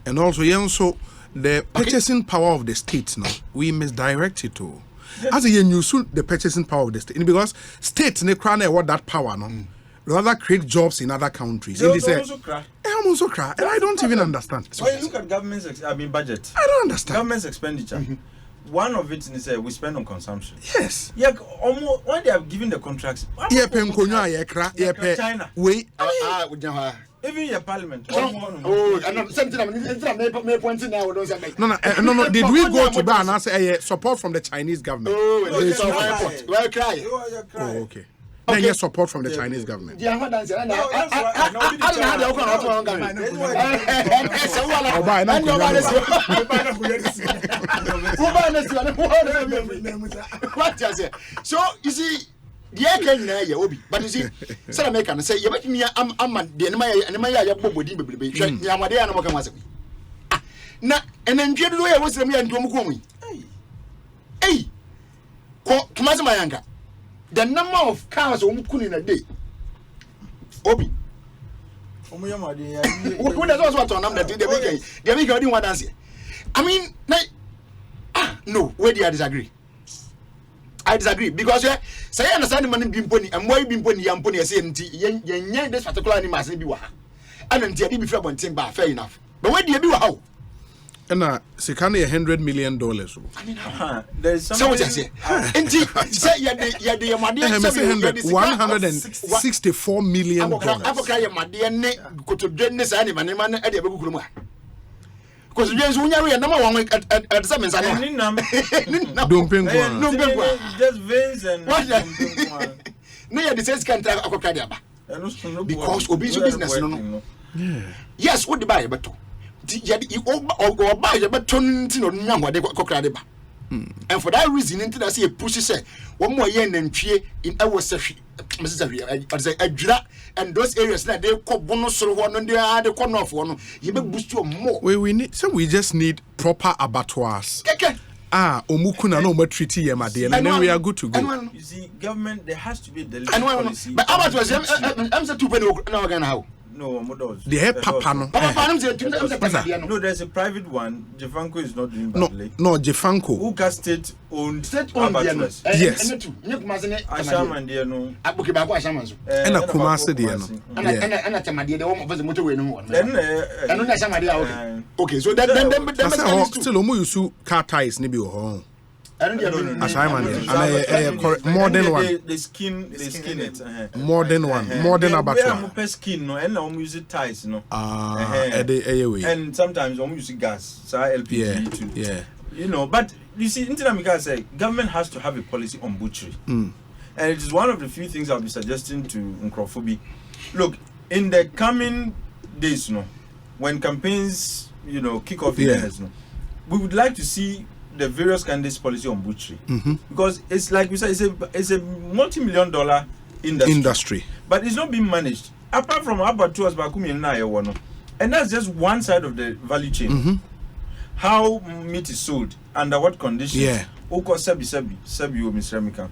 and also, the purchasing power of the state now, we misdirect it to. As a you soon the purchasing power of the state because states in the crown what that power no. Rather create jobs in other countries. They also cry. I'm also cry, and I don't even understand. When you look at government's budget, I don't understand. Government's expenditure. One of it is we spend on consumption. Yes. Yeah, almost when they have given the contracts. Yeah, China. Wait. Even your parliament. Oh, something I'm pointing now. No. Did we go to ban and say support from the Chinese government? Well, cry. Oh, okay. Then get support from the Chinese government. So you see, but you see, some American say, you make me the and then Jedlu was the man to Hey, Mayanga. The number of cars on in a day. Obi. Who does what on them that they make one answer? I mean, no, where do I disagree? I disagree because say I understand the money being pony and why being pony and pony say this particular animal be wa. And then the be fair one thing but fair enough. But where do you be how? And secondly, $100 million. I mean, there's something. Say you 164 million. Because you are number one at some just veins and no, the sales can't because obese business. No. Yes, what the buy but. Or buy the baton and for that reason, into that say push say 1 more year and in our session, and those areas that they call bonus or one and they are the corner of one. You may boost you more. We just need proper abattoirs. Omukuna no more treaty and then we are good to go. You see, government there has to be a deliberate policy. But abattoirs, I'm the 2 penny now. No, they have Papa. No, there's a private one. Jefanco is not doing badly. No, Jefanco. Who can state-owned abattoirs? Yes. Asham and Diano. And a Kumasi Diano. Okay, so then still Omusu car ties nibi home. Modern one. They skin it. Modern one. Modern abattoir. Skin no, and use ties no. And sometimes use gas. So LPG too. Yeah. You know, but you see, Intinamika say government has to have a policy on butchery, and it is one of the few things I'll be suggesting to Nkrofobi. Look, in the coming days, when campaigns, kick off in earnest, we would like to see the various candidates' policy on butchery, because it's like we said, it's a multi-million-dollar industry, but it's not being managed. Apart from abattoirs, and that's just one side of the value chain. How meat is sold, under what conditions? Yeah. Oko sebi Miss Remika.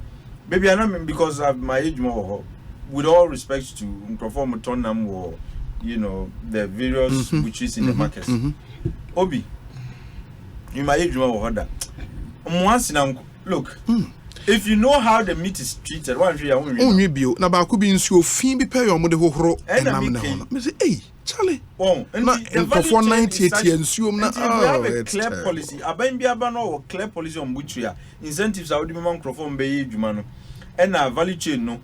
Maybe I know because of my age more. with all respect to Microphone Tottenham or the various butcheries in the markets. Obi, you might age more that. Look, if you know how the meat is treated, one day I won't rebuild. Now, I could be in your fee, be pay your money whole and I'm hey, Charlie. Oh, and for 98 years, you have a clear policy. I buy me a clear policy on butchery. Incentives are the microphone bay, Jumano, and a value chain. No,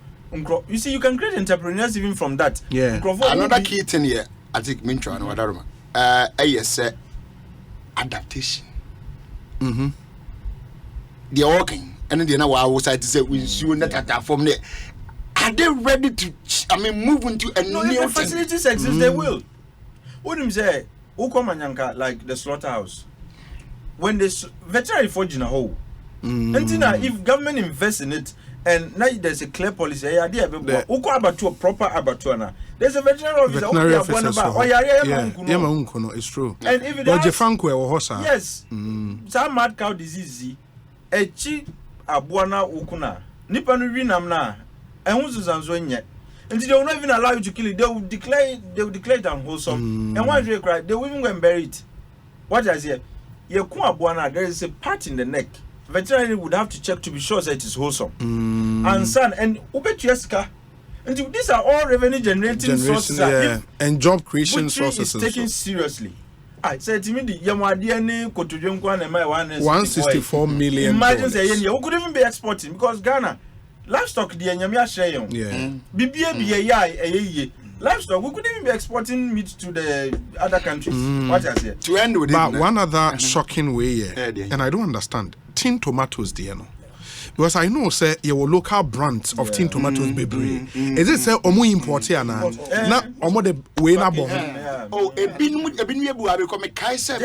you see, you can create entrepreneurs even from that. Yeah, another key thing here, I think, Mincho and whatever. Yes, adaptation. They're working, and then they know outside to say we soon that from there. Are they ready to? Move into a new if the facilities exist, they will. What do you say? Ukomanyanka, like the slaughterhouse, when the veterinary forge in a hole, and if government invests in it, and now there's a clear policy, Uko abattoir, proper abattoir. There's a veterinary officer. It's true. And if it has, yes, some mad cow disease. Echi abuana ukuna nipa no winam na ehun susanso nye nti they will not even allow you to kill it. They will declare it unwholesome and once you cry they will even go and bury it. What I say ye ku abuana there is a part in the neck. Veterinary would have to check to be sure that it is wholesome and son and ubetueska. And these are all revenue generating sources and job creation sources is taken seriously. I said to me, the Yamadiani Kotujunquan and my $164 million. Imagine saying you could even be exporting because Ghana livestock the Yamia Shayon. Yeah. BBA livestock, we could even be exporting meat to the other countries. What I say? To end with but one other shocking way, and I don't understand. Tin tomatoes, because I know say your local brands of tin tomatoes baby. Is it say omu import here na omo the way na bo. Oh, ebin we bu abi come kaisa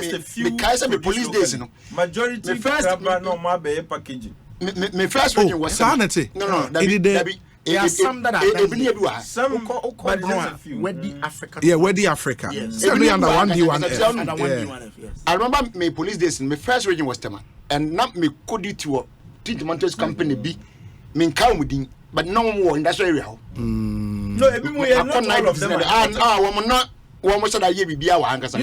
me police days no. Majority the first no ma be packaging. Me first region was sanity. No, there are some that are some where the Africa. Yeah, where the Africa. Certainly under 1D1. I remember my police days. My first region was Tema, and not me could it to Tomatoes company be mean count within, but no more in that area. No, every not all of them. One was that year be our anchors. I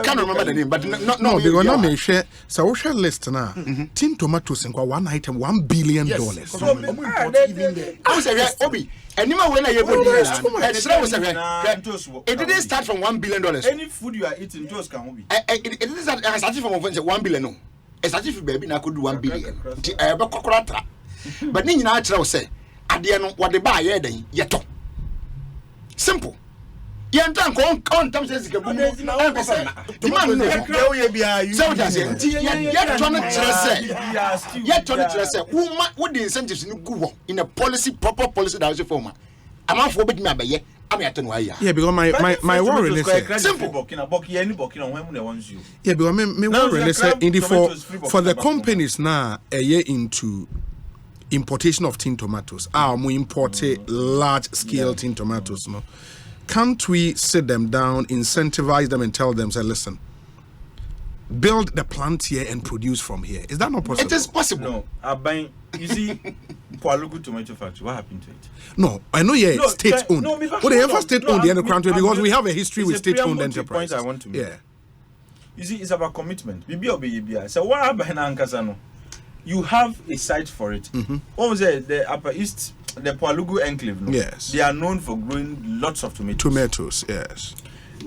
can't remember the name, but no, because not me share. So we shall list now. Tin tomatoes in one item $1 billion. I was a Obi, and you when I it didn't start from $1 billion. Any food you are eating just can be. It is starting from $1 billion. It's as if baby I could do $1 billion. But then you know, I say, at the end, what they buy, yet. Simple. Yan tan kon tam se sika bu no di man no so that say yet to say who the incentives ni go in a policy proper policy that is form am for bit me abaye am ya to no aya yeah because my worry is simple yeah because me worry is in the for the companies now a year into importation of tin tomatoes we import large scale tin tomatoes no. Can't we sit them down, incentivize them, and tell them, say, listen, build the plant here and produce from here? Is that not possible? It is possible. No, you see, Pualugu tomato factory, what happened to it? No, I know, yeah, it's state-owned. But they ever state-owned the end of country because we have a history with state-owned enterprises. I want to make. Yeah. You see, it's about commitment. So what happened, you have a site for it. What was it? The Upper East, the Pualugu enclave. No? Yes. They are known for growing lots of tomatoes. Tomatoes, yes.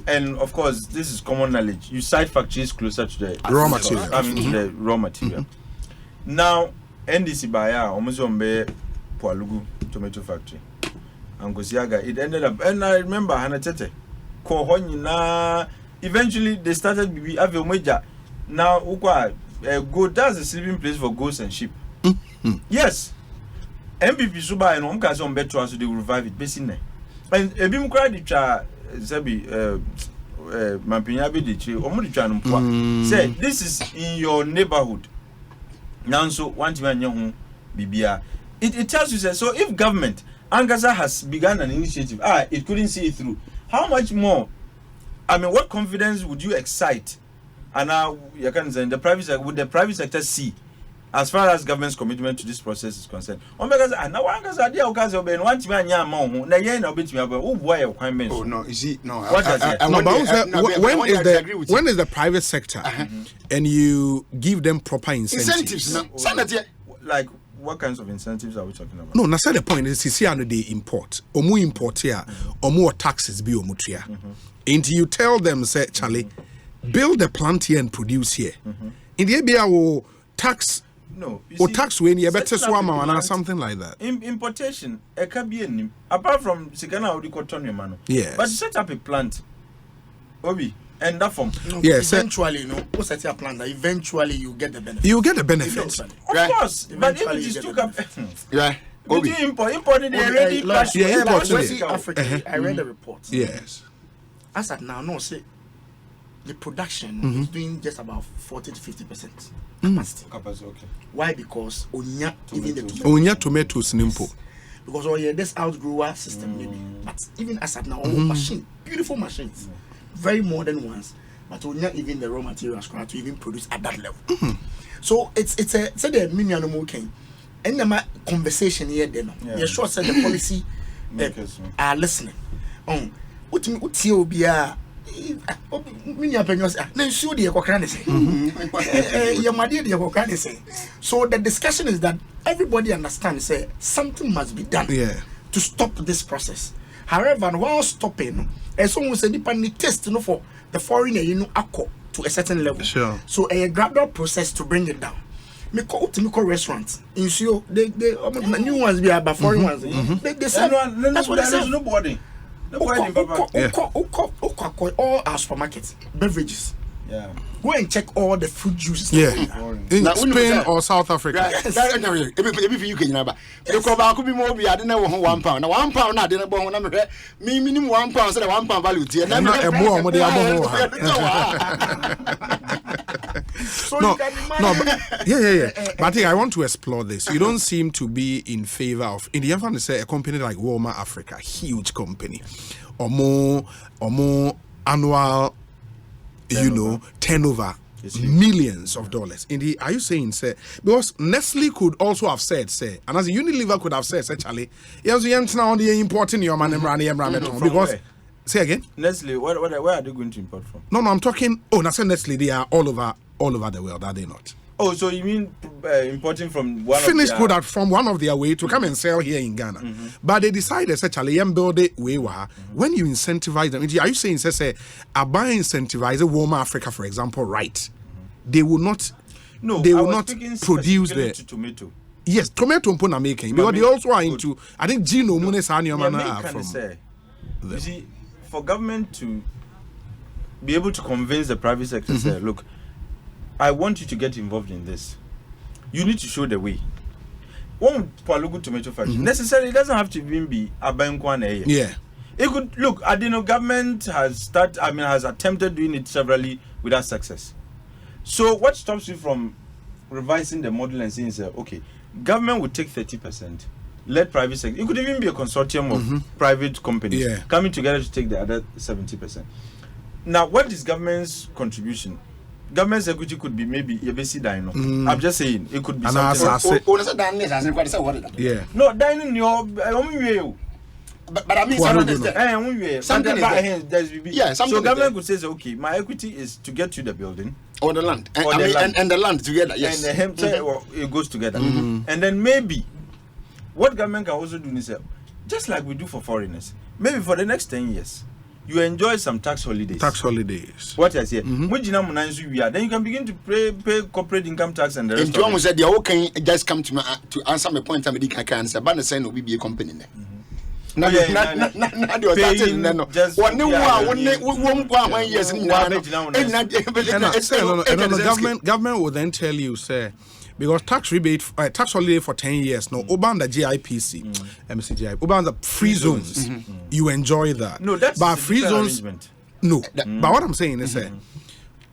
And of course, this is common knowledge. You site factories closer to the raw material. I mean, to the raw material. Now, NDC Baya, almost on Pualugu tomato factory. And Gosiaga, it ended up, and I remember Hanatete, Kohonina. Eventually, they started having major. Now, Ukwa. Goat, that's a sleeping place for goats and sheep. Yes. MPP Suba and Omkas on Betro, so they will revive it. Basically. And a bim cried the cha, Zabi, Mampinabi, the tree, Omudichan, say, this is in your neighborhood. Now, so one to young Bibia. It tells you, so if government, Angasa has begun an initiative, it couldn't see it through. How much more? I mean, what confidence would you excite? And now you can say the private sector, would the private sector see as far as government's commitment to this process is concerned. Because now one has idea of guys obeying one man yam na yen obit me about who boy requirements. Oh no, you see, no. What does when is the private sector and you give them proper incentives? Like what kinds of incentives are we talking about? No, that's the point. Is see how they import. Omu import here, omu taxes be omutia. And you tell them, say, Charlie, build a plant here and produce here. In the area will tax. No, or tax when you better swam or something like that. Importation, a cabian, apart from Sigana or the cotton, man. Yes. But set up a plant, Obi, and that form. Yes. Eventually, what's set up a plant? Eventually, you get the benefit. You get the benefits. Of course, but if it is too yeah. Obi. Imported already. Africa. I read the report. Yes. As at now, no, say the production is doing just about 40 to 50% capacity. Okay. Why? Because onya even the tomatoes nimpo. Because this outgrower system maybe. But even as at now, machine, beautiful machines, very modern ones. But onya even the raw materials to even produce at that level. So it's a say the mini animal king. And the conversation here then. Yeah, sure said the policy are listening. What you be so the discussion is that everybody understands something must be done to stop this process. However, while stopping, as soon as any test for the foreigner to a certain level. Sure. So a gradual process to bring it down. Me call restaurants in Sio, they new ones be about foreign ones. They say that's what they say. Nobody. All our supermarkets, beverages. Yeah. Go and check all the fruit juices. Yeah. In Spain or South Africa. If you can never. Because could be more be I didn't know £1. Now £1 I didn't know me minimum £1 said £1 value. No, yeah. But I think I want to explore this. You don't seem to be in favor of in the end say a company like Walmart Africa, huge company, or more annual turnover, millions of dollars. Indeed, are you saying, say, because Nestle could also have said, say, and as Unilever could have said, actually, yes, you now the importing your man because. Say again. Nestle, where are they going to import from? No, I'm talking. Oh, that's Nestle. They are all over the world, are they not? Oh, so you mean importing from one finished product from one of their way to come and sell here in Ghana? But they decided, essentially, build it way when you incentivize them. Are you saying, say, I buy incentivize Walmart Africa, for example, right? They will not. No, they will not produce the tomato. Yes, tomato mpona making because they also are into. I think Gino Munes and your man are from. You see, for government to be able to convince the private sector, say, look, I want you to get involved in this. You need to show the way. One Palugu tomato factory necessarily doesn't have to even be a Bankwane. Yeah. It could look. I don't know. Government has attempted doing it severally without success. So what stops you from revising the model and saying, okay, government would take 30%. Let private sector. It could even be a consortium of private companies coming together to take the other 70%. Now, what is government's contribution? Government's equity could be maybe ABC Dino. I'm just saying it could be something. Yeah. No, Dino, but I mean something. So government could say, okay, my equity is to get you the building or the land, and the land together. Yes, and it goes together, and then maybe. What government can also do is, just like we do for foreigners, maybe for the next 10 years, you enjoy some tax holidays. What I say, then you can begin to pay corporate income tax and the rest. And John said, "The okay, just come to answer my point. I can answer, but the same will be a company." No, government will then tell you, say. Because tax holiday for 10 years, no, Oban the GIPC, MCGI, Oban the free zones, you enjoy that. No, that's but free zones. Arrangement. No, but what I'm saying is,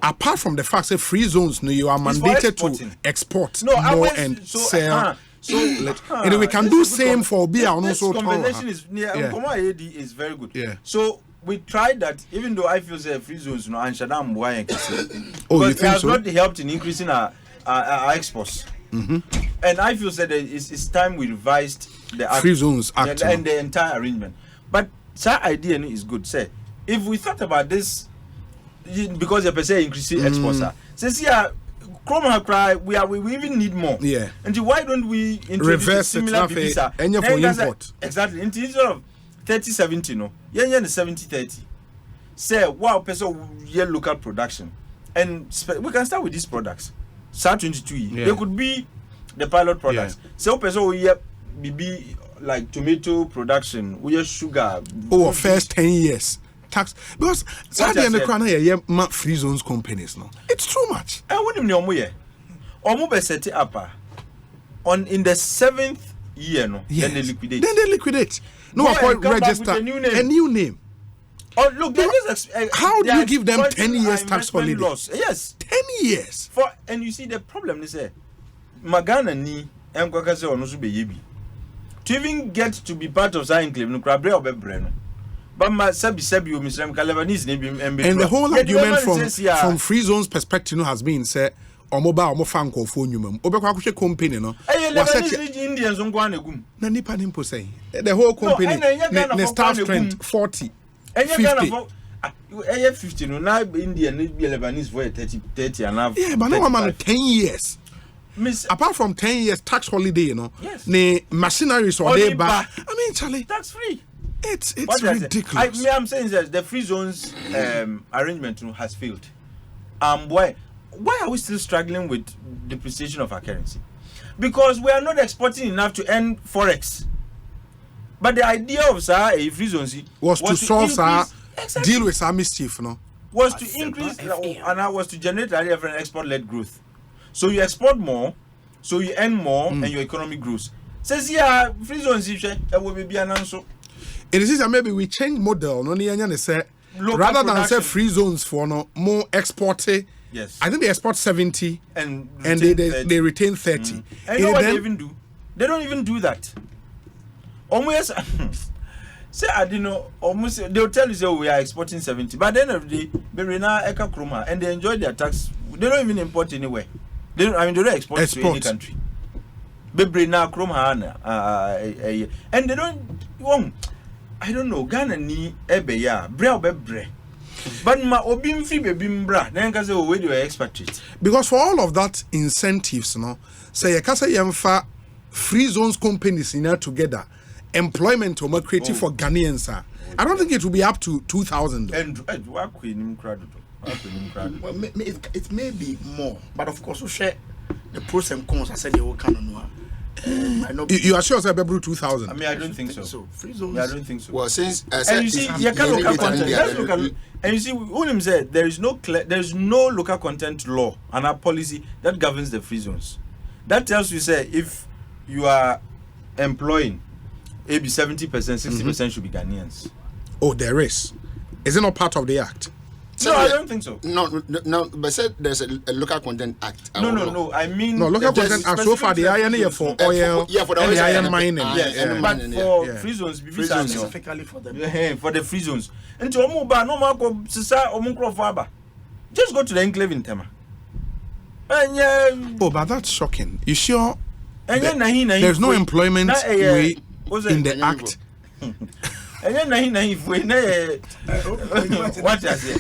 apart from the fact that free zones, no, you are mandated to export more and sell. So we can do same for beer and also. Conversation is very good. Yeah. So we tried that, even though I feel free zones, and Shadam, why? Oh, you think it has so? not helped in increasing our exports. And I feel that it's time we revised the Free Zones Act and the entire arrangement. But that idea is good. Say, if we thought about this, because the per se increasing exports, says here, Chroma cry, we even need more. Yeah. And why don't we introduce reverse similar visa? For import. Exactly. Instead of 30-70, no, yeah, 70-30. Say, wow, person, yeah, local production, and we can start with these products. Start 22. Yeah. They could be the pilot products. So, person, we be like tomato production, we have sugar. Oh, first 10 years. Tax because Saudi and the Crown here free zones companies no. It's too much. I wouldn't know more. Omo set it up on in the 7th year no. Yes. Then they liquidate. No, I call register a new name. Oh look, how do you give them 10 years tax holiday? Loss. Yes, 10 years. And you see the problem is Magana ni emkwakase onusu be yebi. To even get to be part of that enclave no krabre obebre no. But my sabi you Mr. Lebanese and the whole argument from free zones perspective has been say or mobile or fanko for numum obekwa company no Indians on gum na nipa nimpo say the whole company the staff strength 40 50 no now Indian be Lebanese for 30 and half. Yeah, but no man 10 years. Apart from 10 years tax holiday, you know, the machineries or they I mean, Charlie, tax free. It's ridiculous. I'm saying that the free zones arrangement has failed. Why are we still struggling with depreciation of our currency? Because we are not exporting enough to earn forex. But the idea of a free zones was to solve deal with our mischief, no? Was to increase and was to generate an export-led growth. So you export more, so you earn more, and your economy grows. Says here, free zones will be an answer. It is that maybe we change model, no say rather than say free zones for no more exporting. Yes. I think they export 70 and they retain 30. And you know what they even do? They don't even do that. Almost say I didn't know almost they'll tell you say we are exporting 70, but at the end of the day, Berina Eka Kroma and they enjoy their tax. They don't even import anywhere. They don't export to any country. Berina Kroma and they don't I don't know. Ghana ni ebe ya bre obebre. But ma obim fi be bimbra. Then ka say we do expatriate. Because for all of that incentives, no, say you say yemfa free zones companies in there together, employment or creative for Ghanaians. I don't think it will be up to 2,000. And work with him crowd. Well, it may be more, but of course we share the pros and cons. I said they will kind of know. You are sure it's 2,000? I mean, I don't think so. Free zones. Yeah, I don't think so. Well, since and you see, you can local content. Let's look at. And you see, William said there is no local content law and a policy that governs the free zones. That tells you, say, if you are employing, maybe 70%, 60% should be Ghanaians. Oh, there is. Is it not part of the act? No, I don't think so. No, but said there's a local content act. No. I mean, local content act so far the iron here for oil, for the iron mining. But for free zones, specifically for them. For the free zones. And to Omuba, no more just go to the enclave in Tema. Oh, but that's shocking. You sure? There's no employment in the act. And then if we what I say,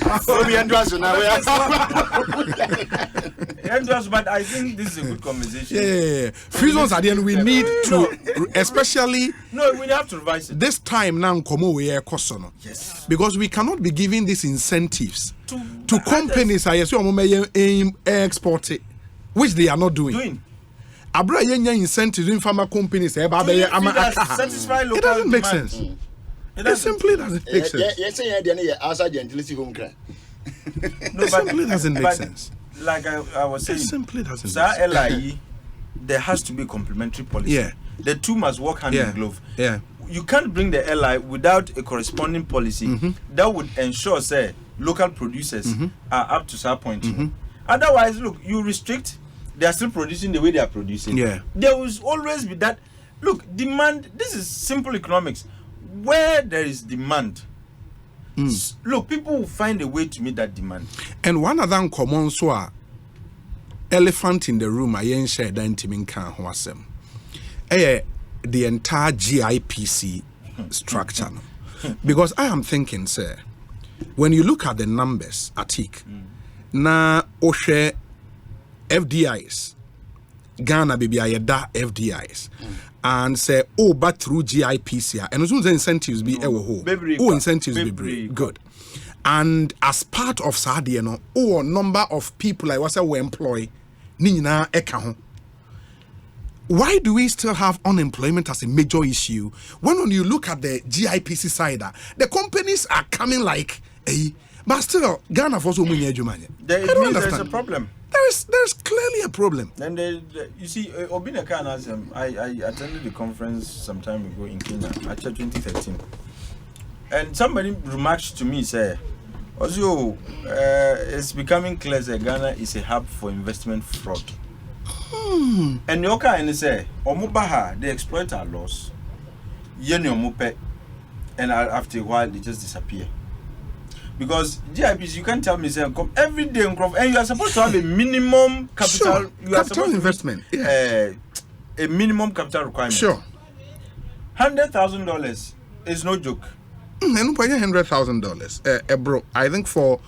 but I think this is a good conversation. Yeah. Free zones at the end we need to, especially. No, we have to revise it. This time now, yes, because we cannot be giving these incentives to companies. I assume export it, which they are not doing. Abra yenya incentives in pharma companies. It doesn't make sense. It simply doesn't make sense. No, but simply doesn't make sense. Like I was saying, it simply doesn't make sense. LIE, there has to be complementary policy. Yeah. The two must work hand in glove. Yeah. You can't bring the LI without a corresponding policy that would ensure, say, local producers are up to that point. Otherwise, look, you restrict, they are still producing the way they are producing. Yeah. There will always be that. Look, demand, this is simple economics. Where there is demand, look, people will find a way to meet that demand. And one other common so elephant in the room I ain't share that intimate can wasem. The entire GIPC structure. Because I am thinking, sir, when you look at the numbers, Atik, na Oshe FDIs, Ghana baby ayeda FDIs, and say, oh, but through GIPC, and as soon as incentives be incentives be good. And as part of Sadiano, number of people I was we employ, Nina Ekaho. Why do we still have unemployment as a major issue when you look at the GIPC side, the companies are coming like but still Ghana for so many there's a problem. There's clearly a problem. And you see, Obinaka and I attended the conference some time ago in Kenya, actually 2013, and somebody remarked to me, say, also, it's becoming clear that Ghana is a hub for investment fraud. And Yoka and say, Omubaha, they exploit our laws. Yenyo Mupe, and after a while they just disappear. Because GIPs, you can't tell me, say, come every day, and you are supposed to have a minimum capital. Sure. You are capital investment. A minimum capital requirement. Sure. $100,000 is no joke. And $100,000, bro. I think for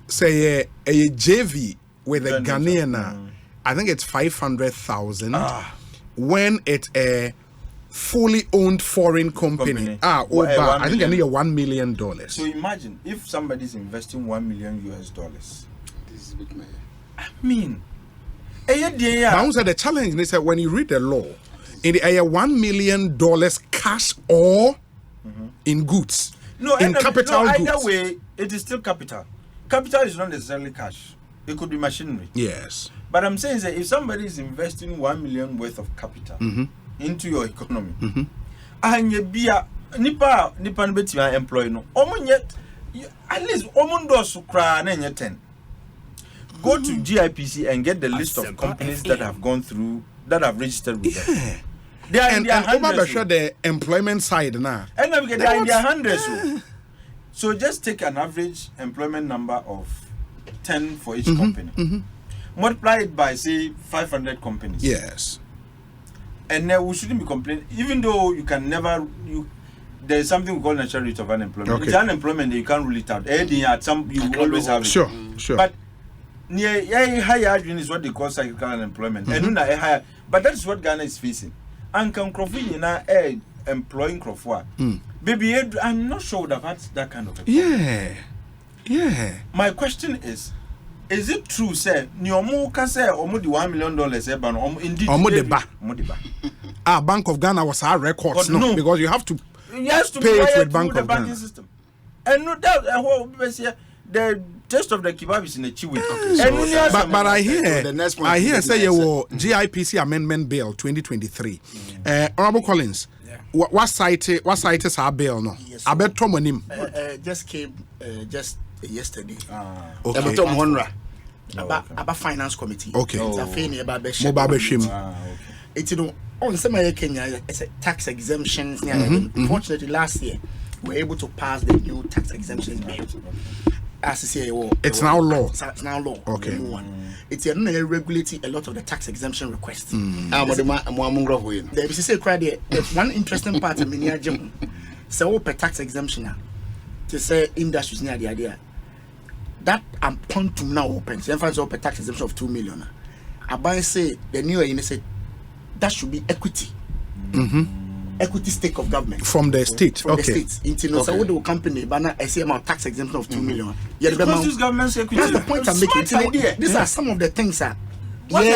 say a JV with a Ghanaian, I think it's 500,000. When it's a fully owned foreign company. I think I need $1 million. So imagine if somebody's investing $1 million. This is a big money. I mean, the challenge is that when you read the law, in the $1 million cash or in goods. No, in capital either goods. way, it is still capital. Capital is not necessarily cash. It could be machinery. Yes. But I'm saying that if somebody is investing $1 million worth of capital into your economy, and you be a nipa beti employ no, at least does 10. Go to GIPC and get the list of companies that have gone through, that have registered with them. They are in their hundreds. The employment side now. And they are in their hundreds. So just take an average employment number of 10 for each company. Multiply it by, say, 500 companies. Yes. And we shouldn't be complaining, even though you can never, there is something we call natural rate of unemployment. Okay. It's unemployment that you can't rule it out. You always have it. Sure. But near higher is what they call cyclical unemployment. And higher, but that's what Ghana is facing. And can Crawford employing Crawford. Baby, I'm not sure would have had that kind of employment. Yeah. My question is it true, sir? Nyomu can say almost $1 million, indeed. Bank of Ghana was our records, no, because you have to pay it with Bank of Ghana system. And no doubt, the taste of the kebab is in a chiwi. But I hear say you were GIPC Amendment Bill 2023. Honorable Collins, what site is our bill no? Yes, I bet Tom and him just came just yesterday. Okay. Tom Honra about finance committee. Okay. It's a thing about it's on some Kenya, it's a tax exemption. Unfortunately, last year we were able to pass the new tax exemption bill. It's now law. It's now law. Okay. It's regulating a lot of the tax exemption requests. There's one interesting part of Minia Jim. So per tax exemption to say industries near the idea that I'm point to now open. So for example, tax exemption of 2 million. I buy say the new year say that should be equity. Equity stake of government from the state. From the states. Into so the company banner I say amount tax exemption of 2 million. Yeah, because this government's equity. That's the point I'm making. These are some of the things that then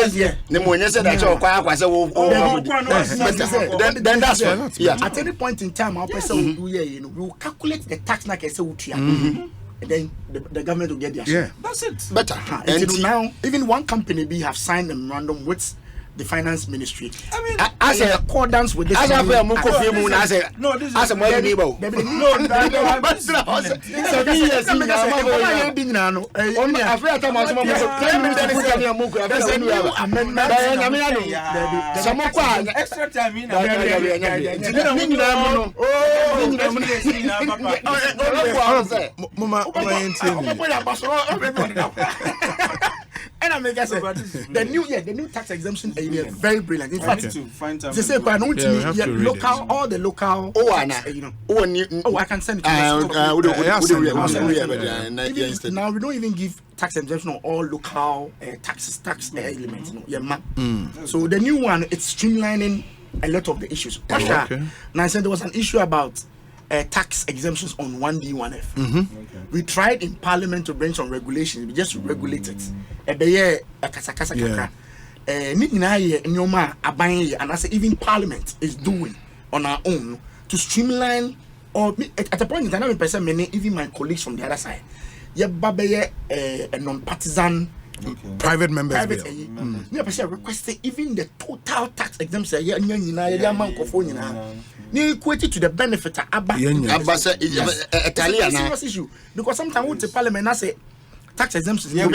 that's what. Yeah. At any point in time, our person we will calculate the tax like I say and then the government will get their share. That's it. Better. And now, even one company have signed a memorandum with the finance ministry. I mean, as in accordance with this. As a no, The new tax exemption is very brilliant. In fact, to find time. They say, but I don't local, all the local. I can send it to you. Now we don't even give tax exemption on all local tax elements. So the new one, it's streamlining a lot of the issues. Now I said there was an issue about tax exemptions on 1D, 1F. We tried in Parliament to bring some regulations. We just regulate it. And I say even Parliament is doing on our own to streamline. Or at a point in time, even my colleagues from the other side, a non-partisan. Private members. Requested even the total tax exemption. Equated to the benefit of Italian serious issue because sometimes we to Parliament and say tax exemptions. At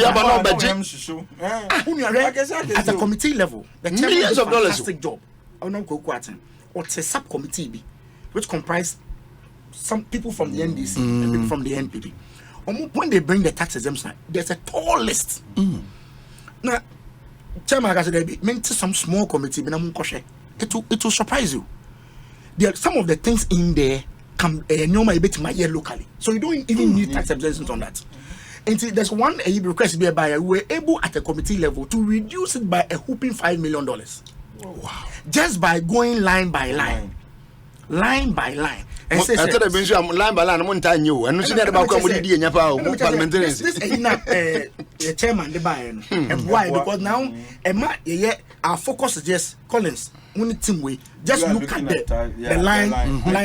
a committee level, the chairman does a fantastic job. Or it's a subcommittee which comprise some people from the NDC and people from the NPP. When they bring the tax exemption, there's a tall list. Now, chairman has said, "Meant some small committee, it will surprise you. There are some of the things in there come normally bit my year locally, so you don't even need tax exemptions on that." And see, there's one request whereby we were able at a committee level to reduce it by a whooping $5 million. Wow! Just by going line by line. And say, line by line, I'm on time you. And no about comedy in your parliamentarians. This is chairman the buy. And why? Because now our focus is just Collins. Just look at the line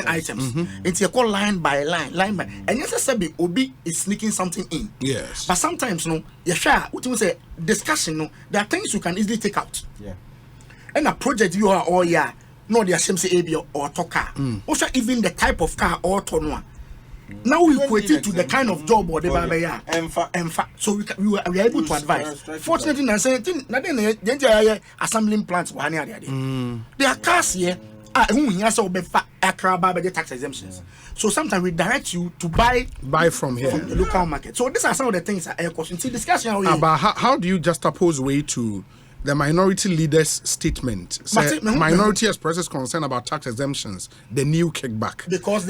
items. It's called line by line. And yes, Obi is sneaking something in. Yes. But sometimes what you say discussion there are things you can easily take out. Yeah. And a project you are all no the same say AB or car. Also even the type of car or tonwa. Now we equate it to the kind of job or the so we are able to advise. Fortunately, assembling plants there are cars here tax exemptions. So sometimes we direct you to buy from here from the local market. So these are some of the things that see discussion. But how do you juxtapose way to the minority leader's statement? Minority expresses concern about tax exemptions, the new kickback. Because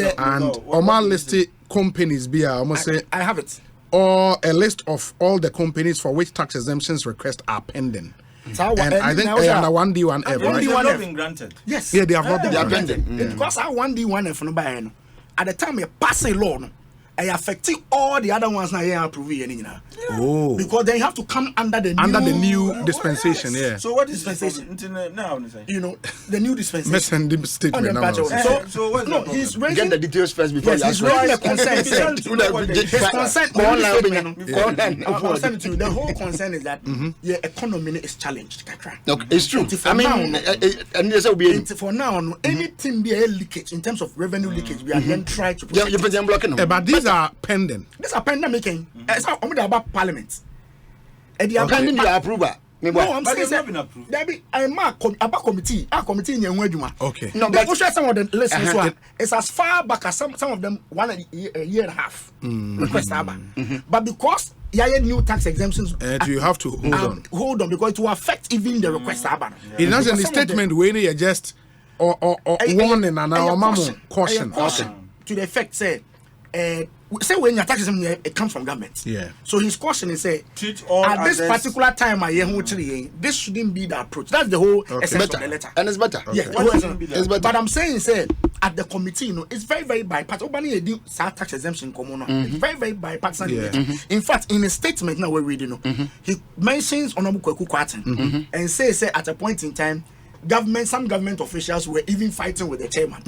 Omar listed companies almost say I have it. Or a list of all the companies for which tax exemptions requests are pending. And I think they are 1D, 1F. They have not been granted. Yes. Yeah, they have not been granted. Because our 1D, 1F no buy at the time you pass a law, I affecting all the other ones now here approving. Oh. Because they have to come under the new dispensation. Yes. Yeah. So what is dispensation now? The new dispensation. Statement now. So what? No, he's raising. Get the details first before you ask. He's raising a concern. His concern. I'll send it to you. The whole concern is that your economy is challenged. Okay, it's true. I mean, and there's be for now, anything be a leakage in terms of revenue leakage, we are then trying to. You're blocking them. But these are pending. These are pending making. It's about Parliament. Pending the approval. No, I'm saying have been approved. I'm about committee. Our committee in Wedjuma. Okay. No, but some of the listeners it's as far back as some of them a year and a half request but because new tax exemptions, you have to hold on because it will affect even the request It doesn't the statement when you just or warning and our caution to the effect say when your taxes it comes from government. Yeah. So his caution is say at this particular time this shouldn't be the approach. That's the whole essence of the letter. And it's better. Okay. Yeah, it's better. But I'm saying at the committee, it's very, very bipartisan. Tax exemption it's very, very bipartisan. In fact, in a statement now we're reading, he mentions Honorable Kweku Kwarteng and says at a point in time some government officials were even fighting with the chairman,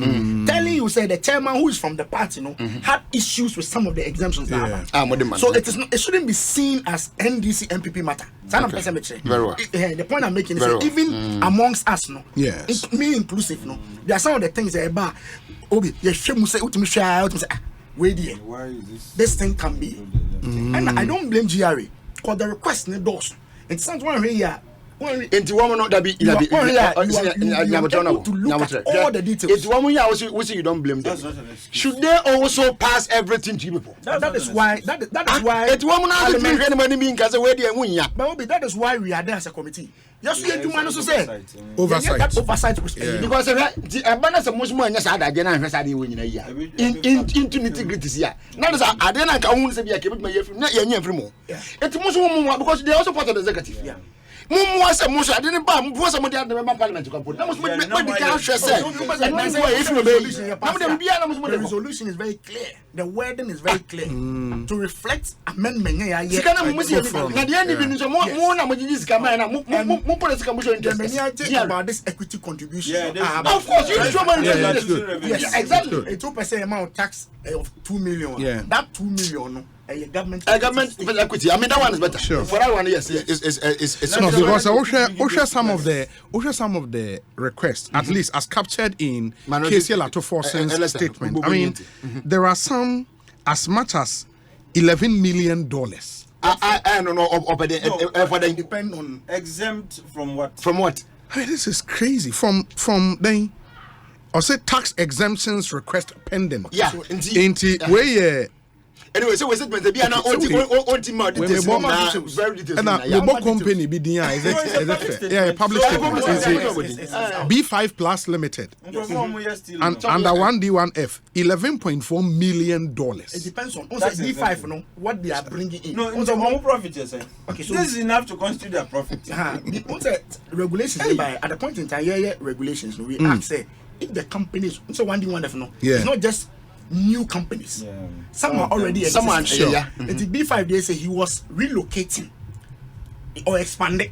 telling you the chairman who is from the party had issues with some of the exemptions. So it shouldn't be seen as NDC MPP matter. Very well. The point I'm making is even amongst us, me inclusive, there are some of the things that about Obi, why is this thing can be, and I don't blame GRA because the request in the doors. It sounds one here. Into woman not that be to look at all the details. It's woman you don't blame them. Should they also pass everything to people? That is why it's woman money being because that is why we are there as a committee. Yes, we do man so say oversight because the abundance of most money sad again and win in a year into nitty-gritty here. Now is I didn't count to be a keep my every more. It's most woman because they also part of the executive. Yeah. Was a motion. I didn't buy was somebody at the member parliament to come put. That was what the council said. The resolution is very clear. The wording is very clear to reflect amendment. About this equity contribution. Of course, yes, exactly. A 2% amount tax of 2 million. Yeah. That 2 million. Government equity. I mean that one is better. Sure. For that one, yes, it's no, because I will share some of the requests, at least as captured in KC Latoforsen's statement. I mean, there are some as much as $11 million. I don't know. Depend on exempt from what? From what? I mean, this is crazy. From then, I'll say tax exemptions request pending. Yeah. Into where. Anyway, so was it meant to be an ultimate details? Very details. And the company be the yeah, public statement. B5 Plus Limited. And under 1D1F, $11.4 million. It depends on B5, no, what they are bringing in. No, it's a more profit, you're saying. Okay, so this is enough to constitute their profit. Regulations at the point in time, regulations. We ask say if the companies, so 1D1F, no, it's not just new companies. Yeah. Some are already existing. Someone sure. Yeah. The B5 they say he was relocating or expanding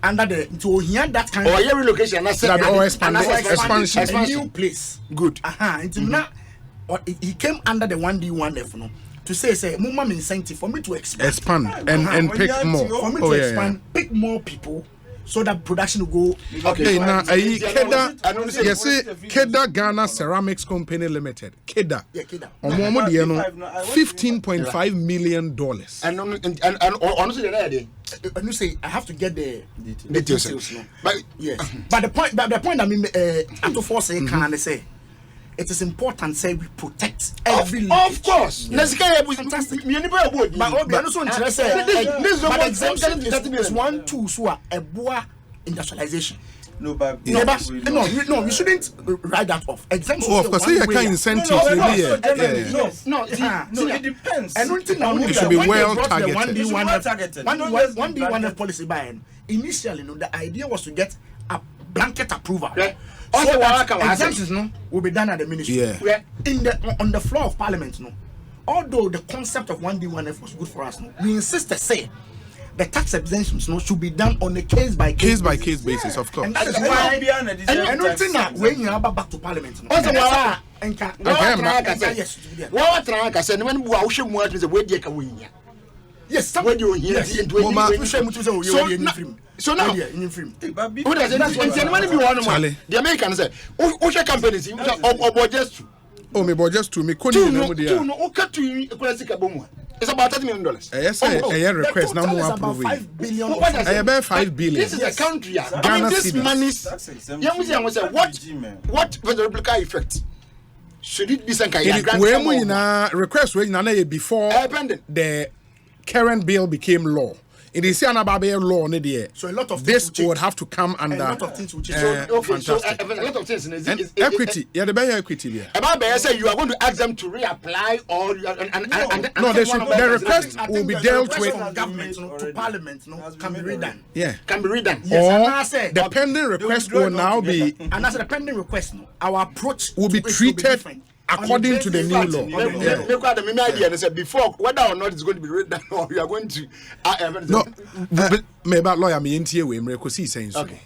under the to hear that kind of relocation or expansion a new place. Good. It's not he came under the 1D1F no to say mama incentive for me to expand and pick more for me to expand pick more people. So that production will go. Okay, now Keda Ghana Ceramics Company Limited. Keda. Yeah, Keda. $15.5 million. And honestly, you say I have to get the details. No? But yes. But the point I mean, to force can say. It is important say we protect every of course. Let's get fantastic. But also interested. But exemption is one tool so a boa industrialization. No, but you shouldn't write that off. Exemption. Of course, you can incentive. No, it depends. And it should be well targeted. One D1 policy buying. Initially, the idea was to get a blanket approval. Yeah. So exemptions will be done at the ministry. Yeah. On the floor of parliament, although the concept of 1D1F was good for us, we insist to say the tax exemptions should be done on a case by case basis, of course. And that is why anything that when you are back to parliament, yes, somebody will hear so now, the Americans say, "Osha companies, me just to me it's about $30 million. Yes, a request now more approve. $5 billion. About $5 billion. This is a country. Ghana this money. What was the replica effect? Should it be some kind of request before the current bill became law? It is an Ababe law, so a lot of this would have to come under. A lot of things will change. A lot of things. Equity, the better equity there. Ababe say you are going to ask them to reapply or no, they should. The request will be dealt with. From government to parliament, can be redone. Yeah, can be redone. Yes, or the pending request will now be. And as the pending request, our approach will be treated according to the new law. Before whether or not it's going to be redone or we are going to no, but lawyer me NTA we Ekosiisen. Okay.